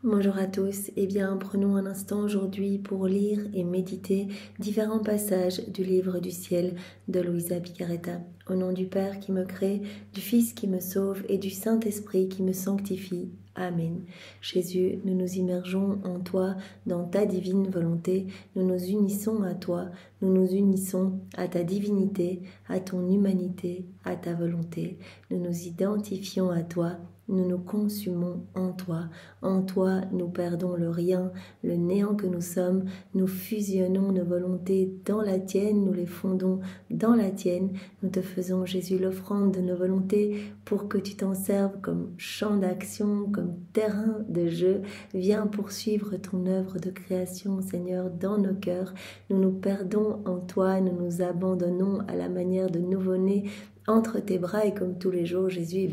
Bonjour à tous, prenons un instant aujourd'hui pour lire et méditer différents passages du livre du ciel de Luisa Picaretta. Au nom du Père qui me crée, du Fils qui me sauve et du Saint-Esprit qui me sanctifie. Amen. Jésus, nous nous immergeons en toi, dans ta divine volonté, nous nous unissons à toi, nous nous unissons à ta divinité, à ton humanité, à ta volonté. Nous nous identifions à toi, nous nous consumons en toi. En toi, nous perdons le rien, le néant que nous sommes, nous fusionnons nos volontés dans la tienne, nous les fondons dans la tienne. Nous te faisons, Jésus, l'offrande de nos volontés pour que tu t'en serves comme champ d'action, comme terrain de jeu. Viens poursuivre ton œuvre de création, Seigneur, dans nos cœurs. Nous nous perdons en toi, nous nous abandonnons à la manière de nouveau-nés entre tes bras et comme tous les jours, Jésus,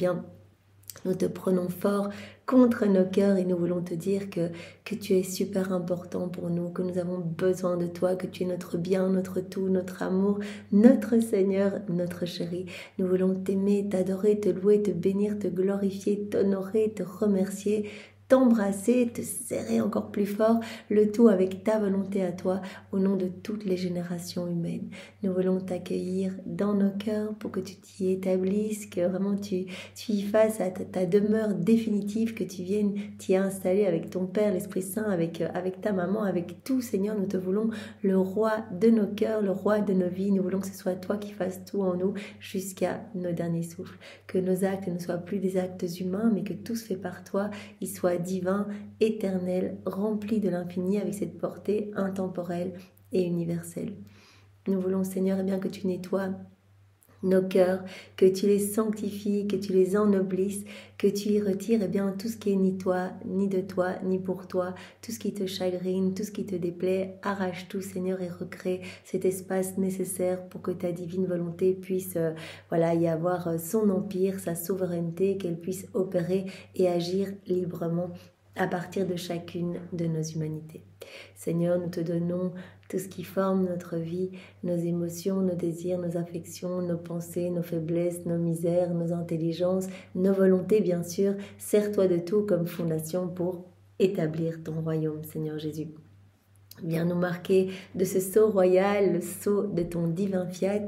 nous te prenons fort contre nos cœurs et nous voulons te dire que tu es super important pour nous, que nous avons besoin de toi, que tu es notre bien, notre tout, notre amour, notre Seigneur, notre chéri. Nous voulons t'aimer, t'adorer, te louer, te bénir, te glorifier, t'honorer, te remercier, t'embrasser, te serrer encore plus fort, le tout avec ta volonté à toi, au nom de toutes les générations humaines. Nous voulons t'accueillir dans nos cœurs pour que tu t'y établisses, que vraiment tu y fasses à ta demeure définitive, que tu viennes t'y installer avec ton Père, l'Esprit Saint, avec ta maman, avec tout, Seigneur. Nous te voulons le roi de nos cœurs, le roi de nos vies. Nous voulons que ce soit toi qui fasses tout en nous jusqu'à nos derniers souffles. Que nos actes ne soient plus des actes humains, mais que tout se fait par toi, il soit divin, éternel, rempli de l'infini avec cette portée intemporelle et universelle. Nous voulons, Seigneur, que tu nettoies nos cœurs, que tu les sanctifies, que tu les ennoblisses, que tu y retires tout ce qui est ni toi, ni de toi, ni pour toi, tout ce qui te chagrine, tout ce qui te déplaît. Arrache tout, Seigneur, et recrée cet espace nécessaire pour que ta divine volonté puisse y avoir son empire, sa souveraineté, qu'elle puisse opérer et agir librement à partir de chacune de nos humanités. Seigneur, nous te donnons tout ce qui forme notre vie, nos émotions, nos désirs, nos affections, nos pensées, nos faiblesses, nos misères, nos intelligences, nos volontés, bien sûr. Sers-toi de tout comme fondation pour établir ton royaume, Seigneur Jésus. Viens nous marquer de ce sceau royal, le sceau de ton divin fiat.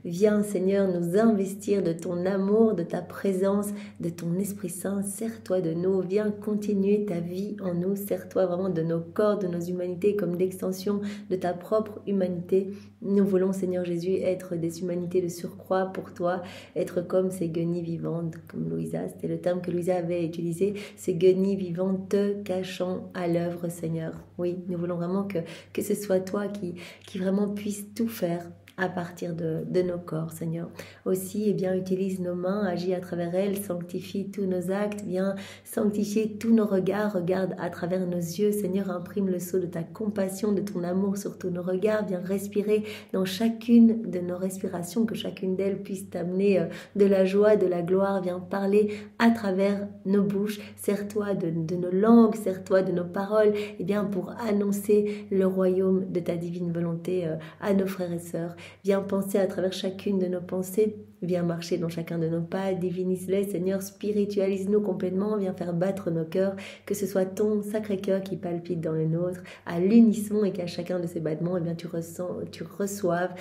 Viens, Seigneur, nous investir de ton amour, de ta présence, de ton Esprit Saint. Sers-toi de nous, viens continuer ta vie en nous. Sers-toi vraiment de nos corps, de nos humanités, comme l'extension de ta propre humanité. Nous voulons, Seigneur Jésus, être des humanités de surcroît pour toi, être comme ces guenilles vivantes, comme Louisa, c'était le terme que Louisa avait utilisé, ces guenilles vivantes te cachant à l'œuvre, Seigneur. Oui, nous voulons vraiment que ce soit toi qui vraiment puisse tout faire à partir de nos corps, Seigneur. Aussi, utilise nos mains, agis à travers elles, sanctifie tous nos actes, viens sanctifier tous nos regards, regarde à travers nos yeux, Seigneur, imprime le sceau de ta compassion, de ton amour sur tous nos regards, viens respirer dans chacune de nos respirations, que chacune d'elles puisse t'amener de la joie, de la gloire, viens parler à travers nos bouches, sers-toi de nos langues, sers-toi de nos paroles, pour annoncer le royaume de ta divine volonté à nos frères et sœurs. Viens penser à travers chacune de nos pensées, viens marcher dans chacun de nos pas, divinise-les, Seigneur, spiritualise-nous complètement, viens faire battre nos cœurs, que ce soit ton sacré cœur qui palpite dans le nôtre, à l'unisson, et qu'à chacun de ces battements, tu reçoives,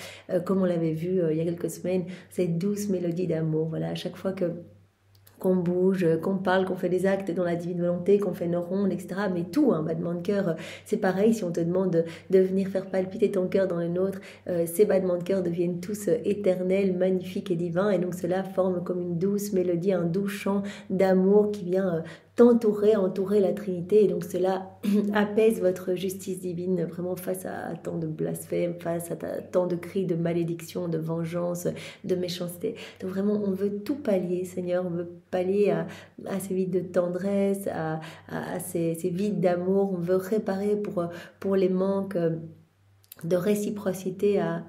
comme on l'avait vu il y a quelques semaines, cette douce mélodie d'amour. Voilà, à chaque fois qu'on bouge, qu'on parle, qu'on fait des actes dans la divine volonté, qu'on fait nos rondes, etc. Mais tout, un battement de cœur, c'est pareil. Si on te demande de venir faire palpiter ton cœur dans le nôtre, ces battements de cœur deviennent tous éternels, magnifiques et divins. Et donc cela forme comme une douce mélodie, un doux chant d'amour qui vient entourer la Trinité. Et donc cela apaise votre justice divine vraiment face à tant de blasphèmes, face à tant de cris de malédiction, de vengeance, de méchanceté. Donc vraiment, on veut tout pallier, Seigneur. On veut pallier à ces vides de tendresse, à ces vides d'amour. On veut réparer pour les manques de réciprocité à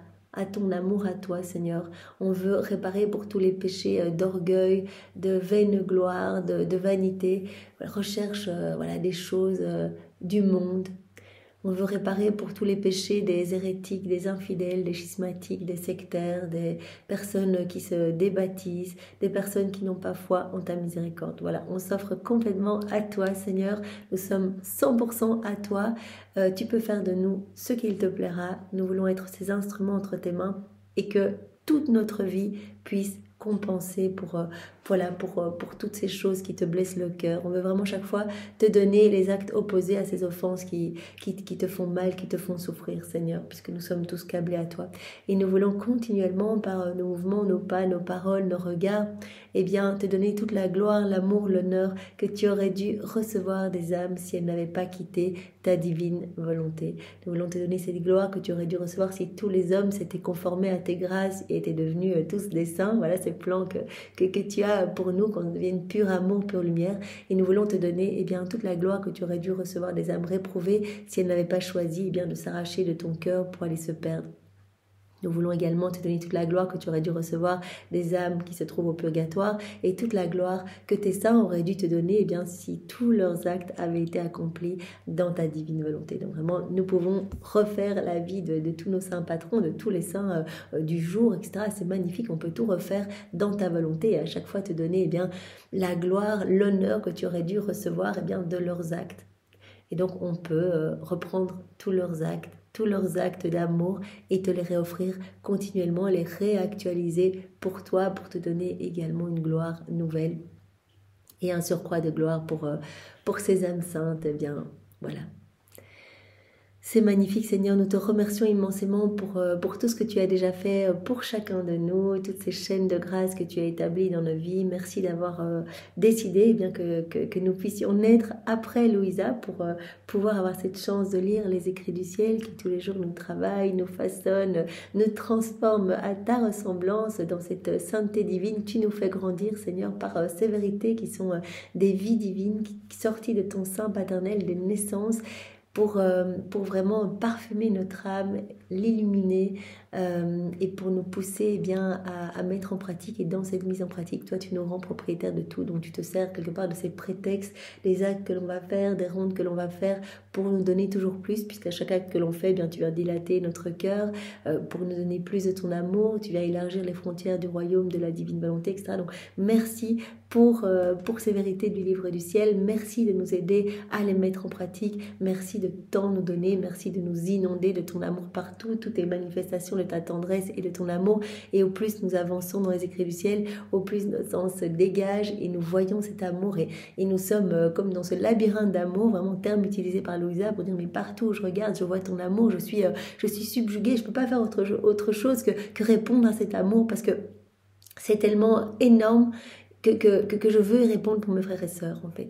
ton amour à toi, Seigneur. On veut réparer pour tous les péchés d'orgueil, de vaine gloire, de vanité, recherche des choses du monde. On veut réparer pour tous les péchés des hérétiques, des infidèles, des schismatiques, des sectaires, des personnes qui se débaptisent, des personnes qui n'ont pas foi en ta miséricorde. Voilà, on s'offre complètement à toi, Seigneur. Nous sommes 100% à toi. Tu peux faire de nous ce qu'il te plaira. Nous voulons être ces instruments entre tes mains et que toute notre vie puisse compenser pour toutes ces choses qui te blessent le cœur. On veut vraiment chaque fois te donner les actes opposés à ces offenses qui te font mal, qui te font souffrir, Seigneur, puisque nous sommes tous câblés à toi. Et nous voulons continuellement, par nos mouvements, nos pas, nos paroles, nos regards, eh bien, te donner toute la gloire, l'amour, l'honneur que tu aurais dû recevoir des âmes si elles n'avaient pas quitté ta divine volonté. Nous voulons te donner cette gloire que tu aurais dû recevoir si tous les hommes s'étaient conformés à tes grâces et étaient devenus tous des saints. Voilà ces plans que tu as pour nous, qu'on devienne pur amour, pure lumière. Et nous voulons te donner eh bien, toute la gloire que tu aurais dû recevoir des âmes réprouvées si elles n'avaient pas choisi eh bien, de s'arracher de ton cœur pour aller se perdre. Nous voulons également te donner toute la gloire que tu aurais dû recevoir des âmes qui se trouvent au purgatoire et toute la gloire que tes saints auraient dû te donner eh bien, si tous leurs actes avaient été accomplis dans ta divine volonté. Donc vraiment, nous pouvons refaire la vie de tous nos saints patrons, de tous les saints du jour, etc. C'est magnifique, on peut tout refaire dans ta volonté et à chaque fois te donner eh bien, la gloire, l'honneur que tu aurais dû recevoir eh bien, de leurs actes. Et donc on peut reprendre tous leurs actes d'amour et te les réoffrir continuellement, les réactualiser pour toi, pour te donner également une gloire nouvelle et un surcroît de gloire pour ces âmes saintes. Eh bien, voilà. C'est magnifique, Seigneur. Nous te remercions immensément pour tout ce que tu as déjà fait pour chacun de nous, toutes ces chaînes de grâce que tu as établies dans nos vies. Merci d'avoir décidé eh bien, que nous puissions naître après Louisa pour pouvoir avoir cette chance de lire les écrits du ciel qui tous les jours nous travaillent, nous façonnent, nous transforment à ta ressemblance dans cette sainteté divine. Tu nous fais grandir, Seigneur, par ces vérités qui sont des vies divines sorties de ton sein paternel, des naissances, pour vraiment parfumer notre âme, l'illuminer et pour nous pousser eh bien, à mettre en pratique. Et dans cette mise en pratique, toi, tu nous rends propriétaires de tout. Donc, tu te sers quelque part de ces prétextes, des actes que l'on va faire, des rondes que l'on va faire pour nous donner toujours plus, puisqu'à chaque acte que l'on fait, eh bien, tu viens dilater notre cœur pour nous donner plus de ton amour. Tu viens élargir les frontières du royaume de la divine volonté, etc. Donc, merci pour ces vérités du livre du ciel. Merci de nous aider à les mettre en pratique. Merci de tant nous donner. Merci de nous inonder de ton amour partout, toutes les manifestations de ta tendresse et de ton amour. Et au plus nous avançons dans les écrits du ciel, au plus nos sens se dégagent et nous voyons cet amour. Et nous sommes comme dans ce labyrinthe d'amour, vraiment terme utilisé par Louisa pour dire mais partout où je regarde, je vois ton amour, je suis subjuguée. Je ne peux pas faire autre chose que répondre à cet amour parce que c'est tellement énorme que je veux y répondre pour mes frères et sœurs en fait.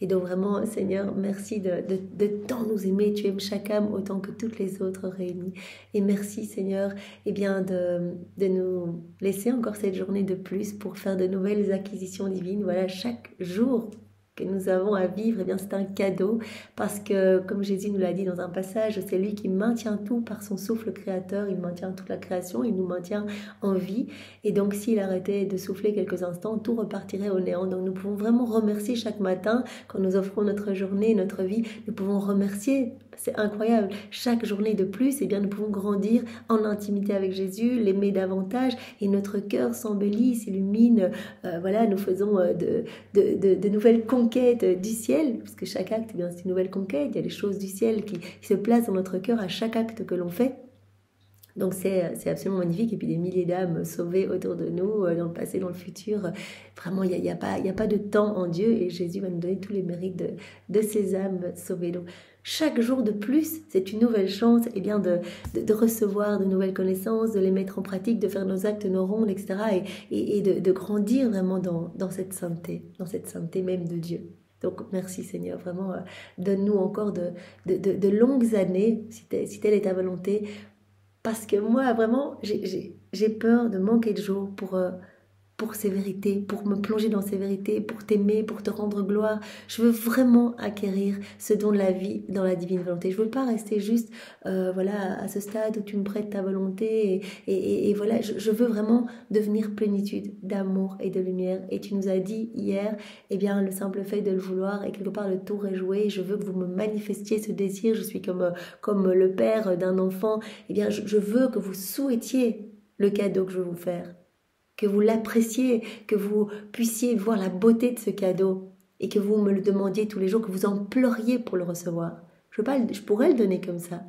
Et donc vraiment, Seigneur, merci de tant nous aimer. Tu aimes chaque âme autant que toutes les autres réunies. Et merci, Seigneur, eh bien, de nous laisser encore cette journée de plus pour faire de nouvelles acquisitions divines. Voilà, chaque jour que nous avons à vivre, eh bien, c'est un cadeau parce que, comme Jésus nous l'a dit dans un passage, c'est lui qui maintient tout par son souffle créateur, il maintient toute la création, il nous maintient en vie. Et donc, s'il arrêtait de souffler quelques instants, tout repartirait au néant. Donc, nous pouvons vraiment remercier chaque matin, quand nous offrons notre journée, notre vie, nous pouvons remercier. C'est incroyable. Chaque journée de plus, eh bien, nous pouvons grandir en intimité avec Jésus, l'aimer davantage et notre cœur s'embellit, s'illumine. Voilà, nous faisons de nouvelles conquêtes du ciel, parce que chaque acte, eh bien, c'est une nouvelle conquête. Il y a des choses du ciel qui se placent dans notre cœur à chaque acte que l'on fait. Donc c'est absolument magnifique. Et puis des milliers d'âmes sauvées autour de nous, dans le passé, dans le futur. Vraiment, il n'y a pas de temps en Dieu et Jésus va nous donner tous les mérites de ces âmes sauvées. Donc chaque jour de plus, c'est une nouvelle chance eh bien, de recevoir de nouvelles connaissances, de les mettre en pratique, de faire nos actes, nos rondes, etc. Et de grandir vraiment dans cette sainteté même de Dieu. Donc merci Seigneur, vraiment donne-nous encore de longues années, si telle est ta volonté, parce que moi vraiment j'ai peur de manquer de jours pour pour ces vérités, pour me plonger dans ces vérités, pour t'aimer, pour te rendre gloire. Je veux vraiment acquérir ce don de la vie dans la divine volonté. Je veux pas rester juste voilà, à ce stade où tu me prêtes ta volonté et voilà, je veux vraiment devenir plénitude d'amour et de lumière. Et tu nous as dit hier, eh bien, le simple fait de le vouloir et quelque part le tour est joué. Je veux que vous me manifestiez ce désir. Je suis comme le père d'un enfant. Eh bien, je veux que vous souhaitiez le cadeau que je veux vous faire, que vous l'appréciez, que vous puissiez voir la beauté de ce cadeau et que vous me le demandiez tous les jours, que vous en pleuriez pour le recevoir. Je pourrais le donner comme ça,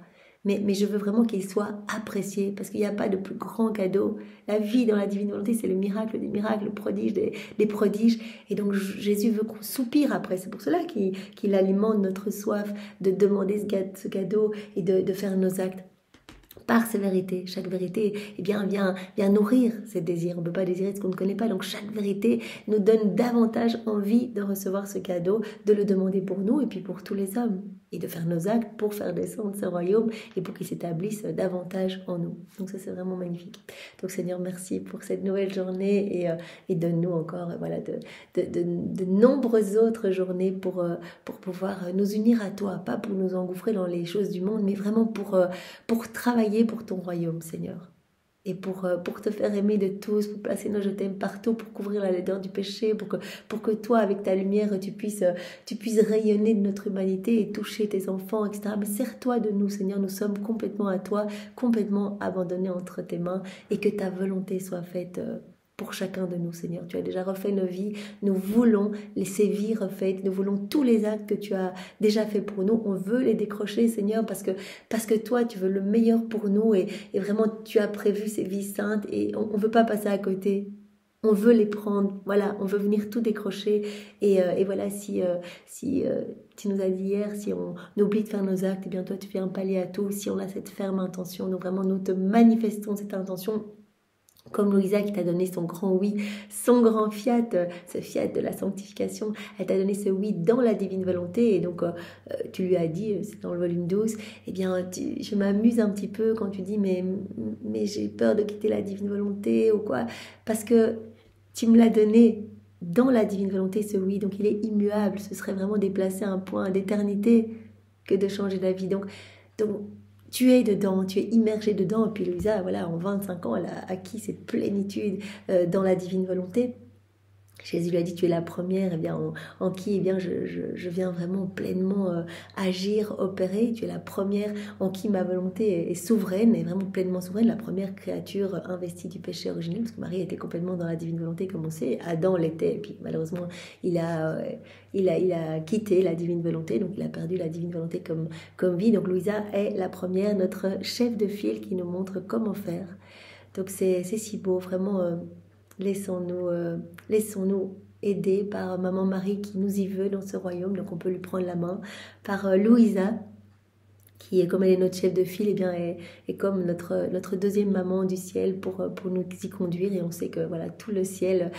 mais je veux vraiment qu'il soit apprécié parce qu'il n'y a pas de plus grand cadeau. La vie dans la divine volonté, c'est le miracle des miracles, le prodige des prodiges. Et donc Jésus veut qu'on soupire après. C'est pour cela qu'il alimente notre soif de demander ce cadeau et de faire nos actes. Par ces vérités, chaque vérité vient nourrir ces désirs. On ne peut pas désirer ce qu'on ne connaît pas, donc chaque vérité nous donne davantage envie de recevoir ce cadeau, de le demander pour nous et puis pour tous les hommes, et de faire nos actes pour faire descendre ce royaume et pour qu'il s'établisse davantage en nous. Donc ça, c'est vraiment magnifique. Donc Seigneur, merci pour cette nouvelle journée et donne-nous encore voilà, de nombreuses autres journées pour pouvoir nous unir à toi, pas pour nous engouffrer dans les choses du monde, mais vraiment pour travailler pour ton royaume, Seigneur. Et pour te faire aimer de tous, pour placer nos je t'aime partout, pour couvrir la laideur du péché, pour que toi, avec ta lumière, tu puisses rayonner de notre humanité et toucher tes enfants, etc. Mais sers-toi de nous, Seigneur, nous sommes complètement à toi, complètement abandonnés entre tes mains, et que ta volonté soit faite pour chacun de nous, Seigneur. Tu as déjà refait nos vies, nous voulons ces vies refaites, nous voulons tous les actes que tu as déjà fait pour nous, on veut les décrocher, Seigneur, parce que toi, tu veux le meilleur pour nous et vraiment, tu as prévu ces vies saintes et on ne veut pas passer à côté. On veut les prendre, voilà, on veut venir tout décrocher et voilà, si tu nous as dit hier, si on oublie de faire nos actes, eh bien toi, tu viens pallier à tout. Si on a cette ferme intention, donc vraiment, nous te manifestons cette intention. Comme Louisa qui t'a donné son grand oui, son grand fiat, ce fiat de la sanctification, elle t'a donné ce oui dans la divine volonté. Et donc, tu lui as dit, c'est dans le volume 12, eh bien, je m'amuse un petit peu quand tu dis, mais j'ai peur de quitter la divine volonté ou quoi, parce que tu me l'as donné dans la divine volonté, ce oui. Donc, il est immuable. Ce serait vraiment déplacer un point d'éternité que de changer d'avis. Donc tu es dedans, tu es immergé dedans. Et puis Louisa, voilà, en 25 ans, elle a acquis cette plénitude dans la divine volonté. Jésus lui a dit, tu es la première, eh bien, en qui eh bien, je viens vraiment pleinement agir, opérer. Tu es la première en qui ma volonté est souveraine, est vraiment pleinement souveraine, la première créature investie du péché originel, parce que Marie était complètement dans la divine volonté, comme on sait. Adam l'était, et puis malheureusement, il a quitté la divine volonté, donc il a perdu la divine volonté comme vie. Donc Louisa est la première, notre chef de file qui nous montre comment faire. Donc c'est si beau, vraiment... Laissons-nous aider par Maman Marie qui nous y veut dans ce royaume, donc on peut lui prendre la main, par Louisa qui est comme elle est notre chef de file, eh bien est comme notre deuxième maman du ciel pour nous y conduire. Et on sait que voilà, tout le ciel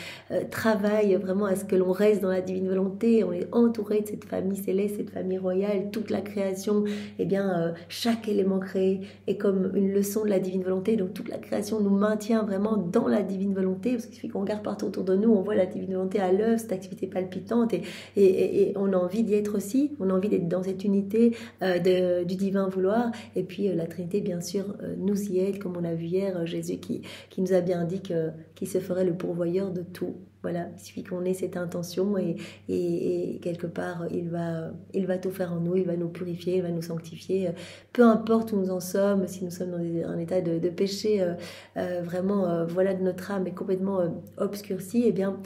travaille vraiment à ce que l'on reste dans la divine volonté. On est entouré de cette famille céleste, cette famille royale, toute la création, eh bien chaque élément créé est comme une leçon de la divine volonté. Donc toute la création nous maintient vraiment dans la divine volonté, parce qu'il suffit qu'on regarde partout autour de nous, on voit la divine volonté à l'œuvre, cette activité palpitante, et on a envie d'y être aussi. On a envie d'être dans cette unité du divin vouloir, et puis la Trinité bien sûr nous y aide, comme on a vu hier, Jésus qui nous a bien dit qu'il se ferait le pourvoyeur de tout. Voilà, il suffit qu'on ait cette intention et quelque part il va tout faire en nous, il va nous purifier, il va nous sanctifier, peu importe où nous en sommes, si nous sommes dans un état de péché vraiment voilà, de notre âme est complètement obscurcie, et bien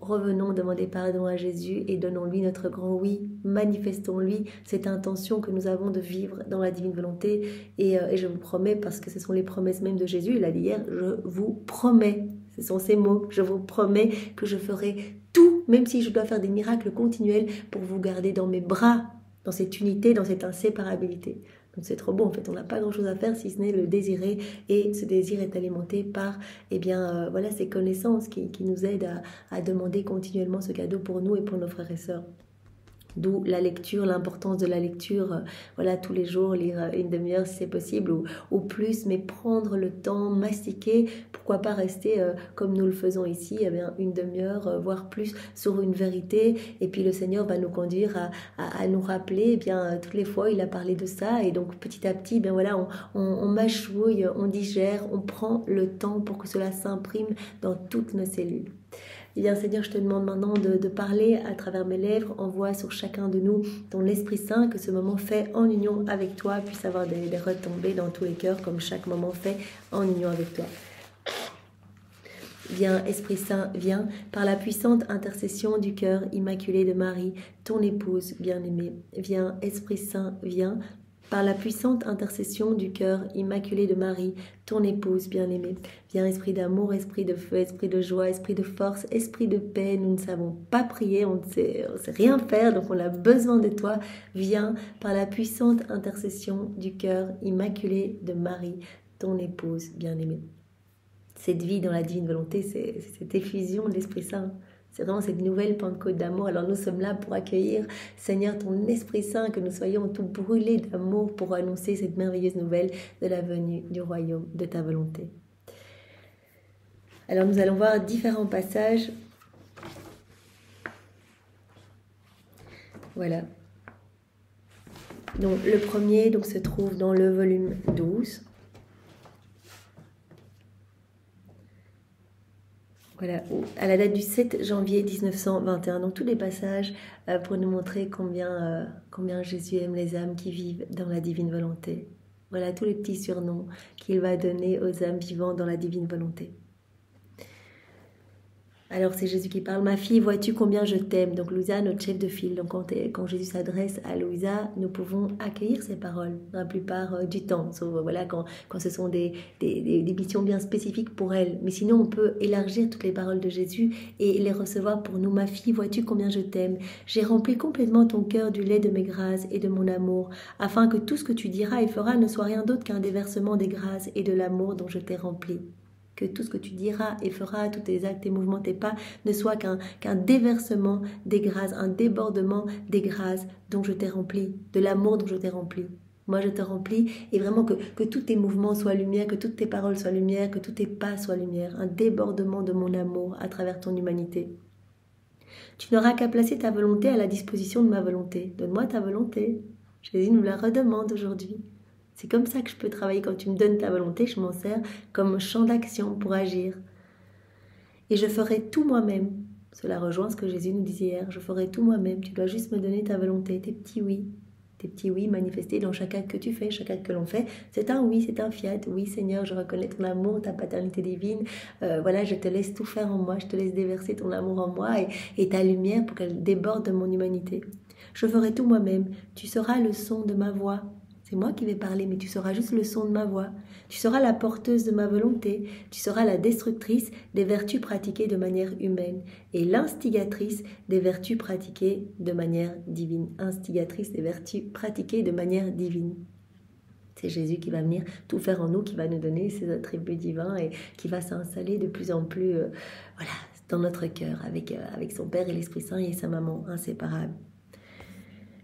revenons demander pardon à Jésus et donnons-lui notre grand oui, manifestons-lui cette intention que nous avons de vivre dans la divine volonté. Et je vous promets, parce que ce sont les promesses même de Jésus, il a dit hier, je vous promets, ce sont ces mots, je vous promets que je ferai tout, même si je dois faire des miracles continuels pour vous garder dans mes bras, dans cette unité, dans cette inséparabilité. Donc c'est trop beau, en fait, on n'a pas grand chose à faire si ce n'est le désirer, et ce désir est alimenté par voilà, ces connaissances qui nous aident à demander continuellement ce cadeau pour nous et pour nos frères et sœurs. D'où la lecture, l'importance de la lecture, voilà, tous les jours, lire une demi-heure si c'est possible ou plus, mais prendre le temps, mastiquer, pourquoi pas rester comme nous le faisons ici, eh bien, une demi-heure, voire plus, sur une vérité, et puis le Seigneur va nous conduire à nous rappeler, eh bien, toutes les fois il a parlé de ça, et donc petit à petit, eh bien voilà, on mâchouille, on digère, on prend le temps pour que cela s'imprime dans toutes nos cellules. Eh bien, Seigneur, je te demande maintenant de parler à travers mes lèvres. Envoie sur chacun de nous ton Esprit Saint, que ce moment fait en union avec toi puisse avoir des retombées dans tous les cœurs, comme chaque moment fait en union avec toi. Viens, Esprit Saint, viens, par la puissante intercession du cœur immaculé de Marie, ton épouse bien-aimée. Viens, Esprit Saint, viens, par la puissante intercession du cœur immaculé de Marie, ton épouse bien-aimée. Viens, esprit d'amour, esprit de feu, esprit de joie, esprit de force, esprit de paix. Nous ne savons pas prier, on ne sait rien faire, donc on a besoin de toi. Viens, par la puissante intercession du cœur immaculé de Marie, ton épouse bien-aimée. Cette vie dans la divine volonté, c'est cette effusion de l'Esprit Saint. C'est vraiment cette nouvelle Pentecôte d'amour. Alors nous sommes là pour accueillir, Seigneur, ton Esprit Saint, que nous soyons tout brûlés d'amour pour annoncer cette merveilleuse nouvelle de la venue du royaume de ta volonté. Alors nous allons voir différents passages. Voilà. Donc le premier se trouve dans le volume 12. Voilà, à la date du 7 janvier 1921. Donc tous les passages pour nous montrer combien Jésus aime les âmes qui vivent dans la divine volonté. Voilà tous les petits surnoms qu'il va donner aux âmes vivant dans la divine volonté. Alors c'est Jésus qui parle. « Ma fille, vois-tu combien je t'aime ?» Donc Louisa, notre chef de file. Donc quand Jésus s'adresse à Louisa, nous pouvons accueillir ces paroles la plupart du temps. Sauf voilà, quand ce sont des missions bien spécifiques pour elle. Mais sinon, on peut élargir toutes les paroles de Jésus et les recevoir pour nous. « Ma fille, vois-tu combien je t'aime ? J'ai rempli complètement ton cœur du lait de mes grâces et de mon amour, afin que tout ce que tu diras et feras ne soit rien d'autre qu'un déversement des grâces et de l'amour dont je t'ai rempli. » Que tout ce que tu diras et feras, tous tes actes, tes mouvements, tes pas, ne soit qu'un déversement des grâces, un débordement des grâces dont je t'ai rempli, de l'amour dont je t'ai rempli. Moi, je te remplis, et vraiment que tous tes mouvements soient lumière, que toutes tes paroles soient lumière, que tous tes pas soient lumière, un débordement de mon amour à travers ton humanité. Tu n'auras qu'à placer ta volonté à la disposition de ma volonté. Donne-moi ta volonté. Jésus nous la redemande aujourd'hui. C'est comme ça que je peux travailler. Quand tu me donnes ta volonté, je m'en sers comme champ d'action pour agir. Et je ferai tout moi-même. Cela rejoint ce que Jésus nous disait hier. Je ferai tout moi-même. Tu dois juste me donner ta volonté, tes petits oui. Tes petits oui manifestés dans chaque acte que tu fais, chaque acte que l'on fait. C'est un oui, c'est un fiat. Oui, Seigneur, je reconnais ton amour, ta paternité divine. Voilà, je te laisse tout faire en moi. Je te laisse déverser ton amour en moi et ta lumière pour qu'elle déborde de mon humanité. Je ferai tout moi-même. Tu seras le son de ma voix. C'est moi qui vais parler, mais tu seras juste le son de ma voix. Tu seras la porteuse de ma volonté. Tu seras la destructrice des vertus pratiquées de manière humaine et l'instigatrice des vertus pratiquées de manière divine. Instigatrice des vertus pratiquées de manière divine. C'est Jésus qui va venir tout faire en nous, qui va nous donner ses attributs divins et qui va s'installer de plus en plus voilà, dans notre cœur avec son Père et l'Esprit Saint et sa maman inséparable.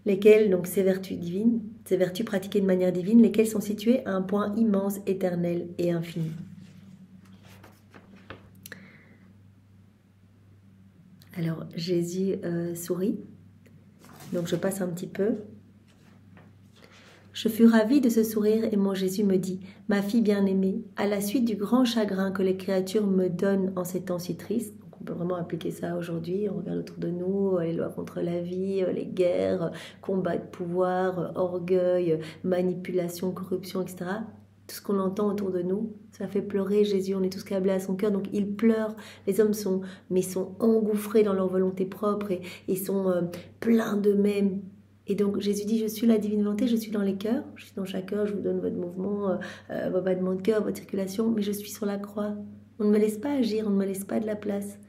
Lesquelles, donc ces vertus divines, ces vertus pratiquées de manière divine, lesquelles sont situées à un point immense, éternel et infini. Alors, Jésus sourit. Donc, je passe un petit peu. Je fus ravie de ce sourire et mon Jésus me dit « Ma fille bien-aimée, à la suite du grand chagrin que les créatures me donnent en ces temps si tristes, on peut vraiment appliquer ça aujourd'hui, on regarde autour de nous, les lois contre la vie, les guerres, combats de pouvoir, orgueil, manipulation, corruption, etc. Tout ce qu'on entend autour de nous, ça fait pleurer Jésus, on est tous câblés à son cœur, donc il pleure. Les hommes sont engouffrés dans leur volonté propre et sont pleins d'eux-mêmes. Et donc Jésus dit, je suis la divine volonté, je suis dans les cœurs, je suis dans chaque cœur, je vous donne votre mouvement, vos battements de cœur, votre circulation, mais je suis sur la croix. On ne me laisse pas agir, on ne me laisse pas de la place.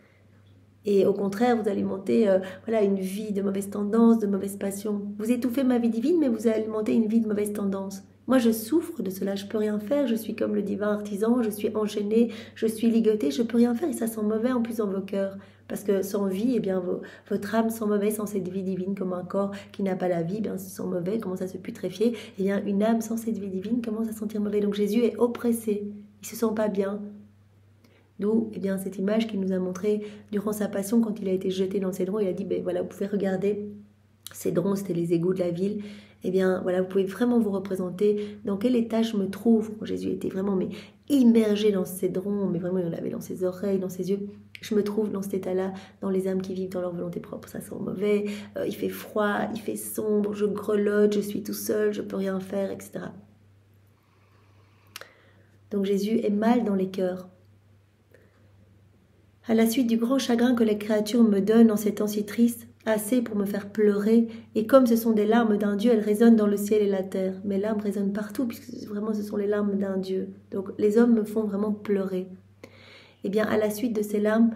Et au contraire, vous alimentez voilà, une vie de mauvaise tendance, de mauvaise passion. Vous étouffez ma vie divine, mais vous alimentez une vie de mauvaise tendance. Moi, je souffre de cela, je ne peux rien faire, je suis comme le divin artisan, je suis enchaînée, je suis ligotée, je ne peux rien faire et ça sent mauvais en plus dans vos cœurs. Parce que sans vie, eh bien, votre âme sent mauvais sans cette vie divine, comme un corps qui n'a pas la vie, eh bien, sent mauvais, commence à se putréfier. Eh bien, une âme sans cette vie divine commence à sentir mauvais. Donc Jésus est oppressé, il se sent pas bien. D'où eh bien, cette image qu'il nous a montrée durant sa passion, quand il a été jeté dans le cédron. Il a dit, ben voilà, vous pouvez regarder, Cédron, c'était les égouts de la ville. Eh bien, voilà, vous pouvez vraiment vous représenter dans quel état je me trouve. Quand Jésus était vraiment immergé dans ce cédron, mais vraiment il en avait dans ses oreilles, dans ses yeux. Je me trouve dans cet état-là, dans les âmes qui vivent dans leur volonté propre. Ça sent mauvais, il fait froid, il fait sombre, je grelotte, je suis tout seul, je peux rien faire, etc. Donc Jésus est mal dans les cœurs. À la suite du grand chagrin que les créatures me donnent en ces temps si tristes, assez pour me faire pleurer, et comme ce sont des larmes d'un Dieu, elles résonnent dans le ciel et la terre. Mes larmes résonnent partout, puisque vraiment ce sont les larmes d'un Dieu. Donc les hommes me font vraiment pleurer. Eh bien, à la suite de ces larmes,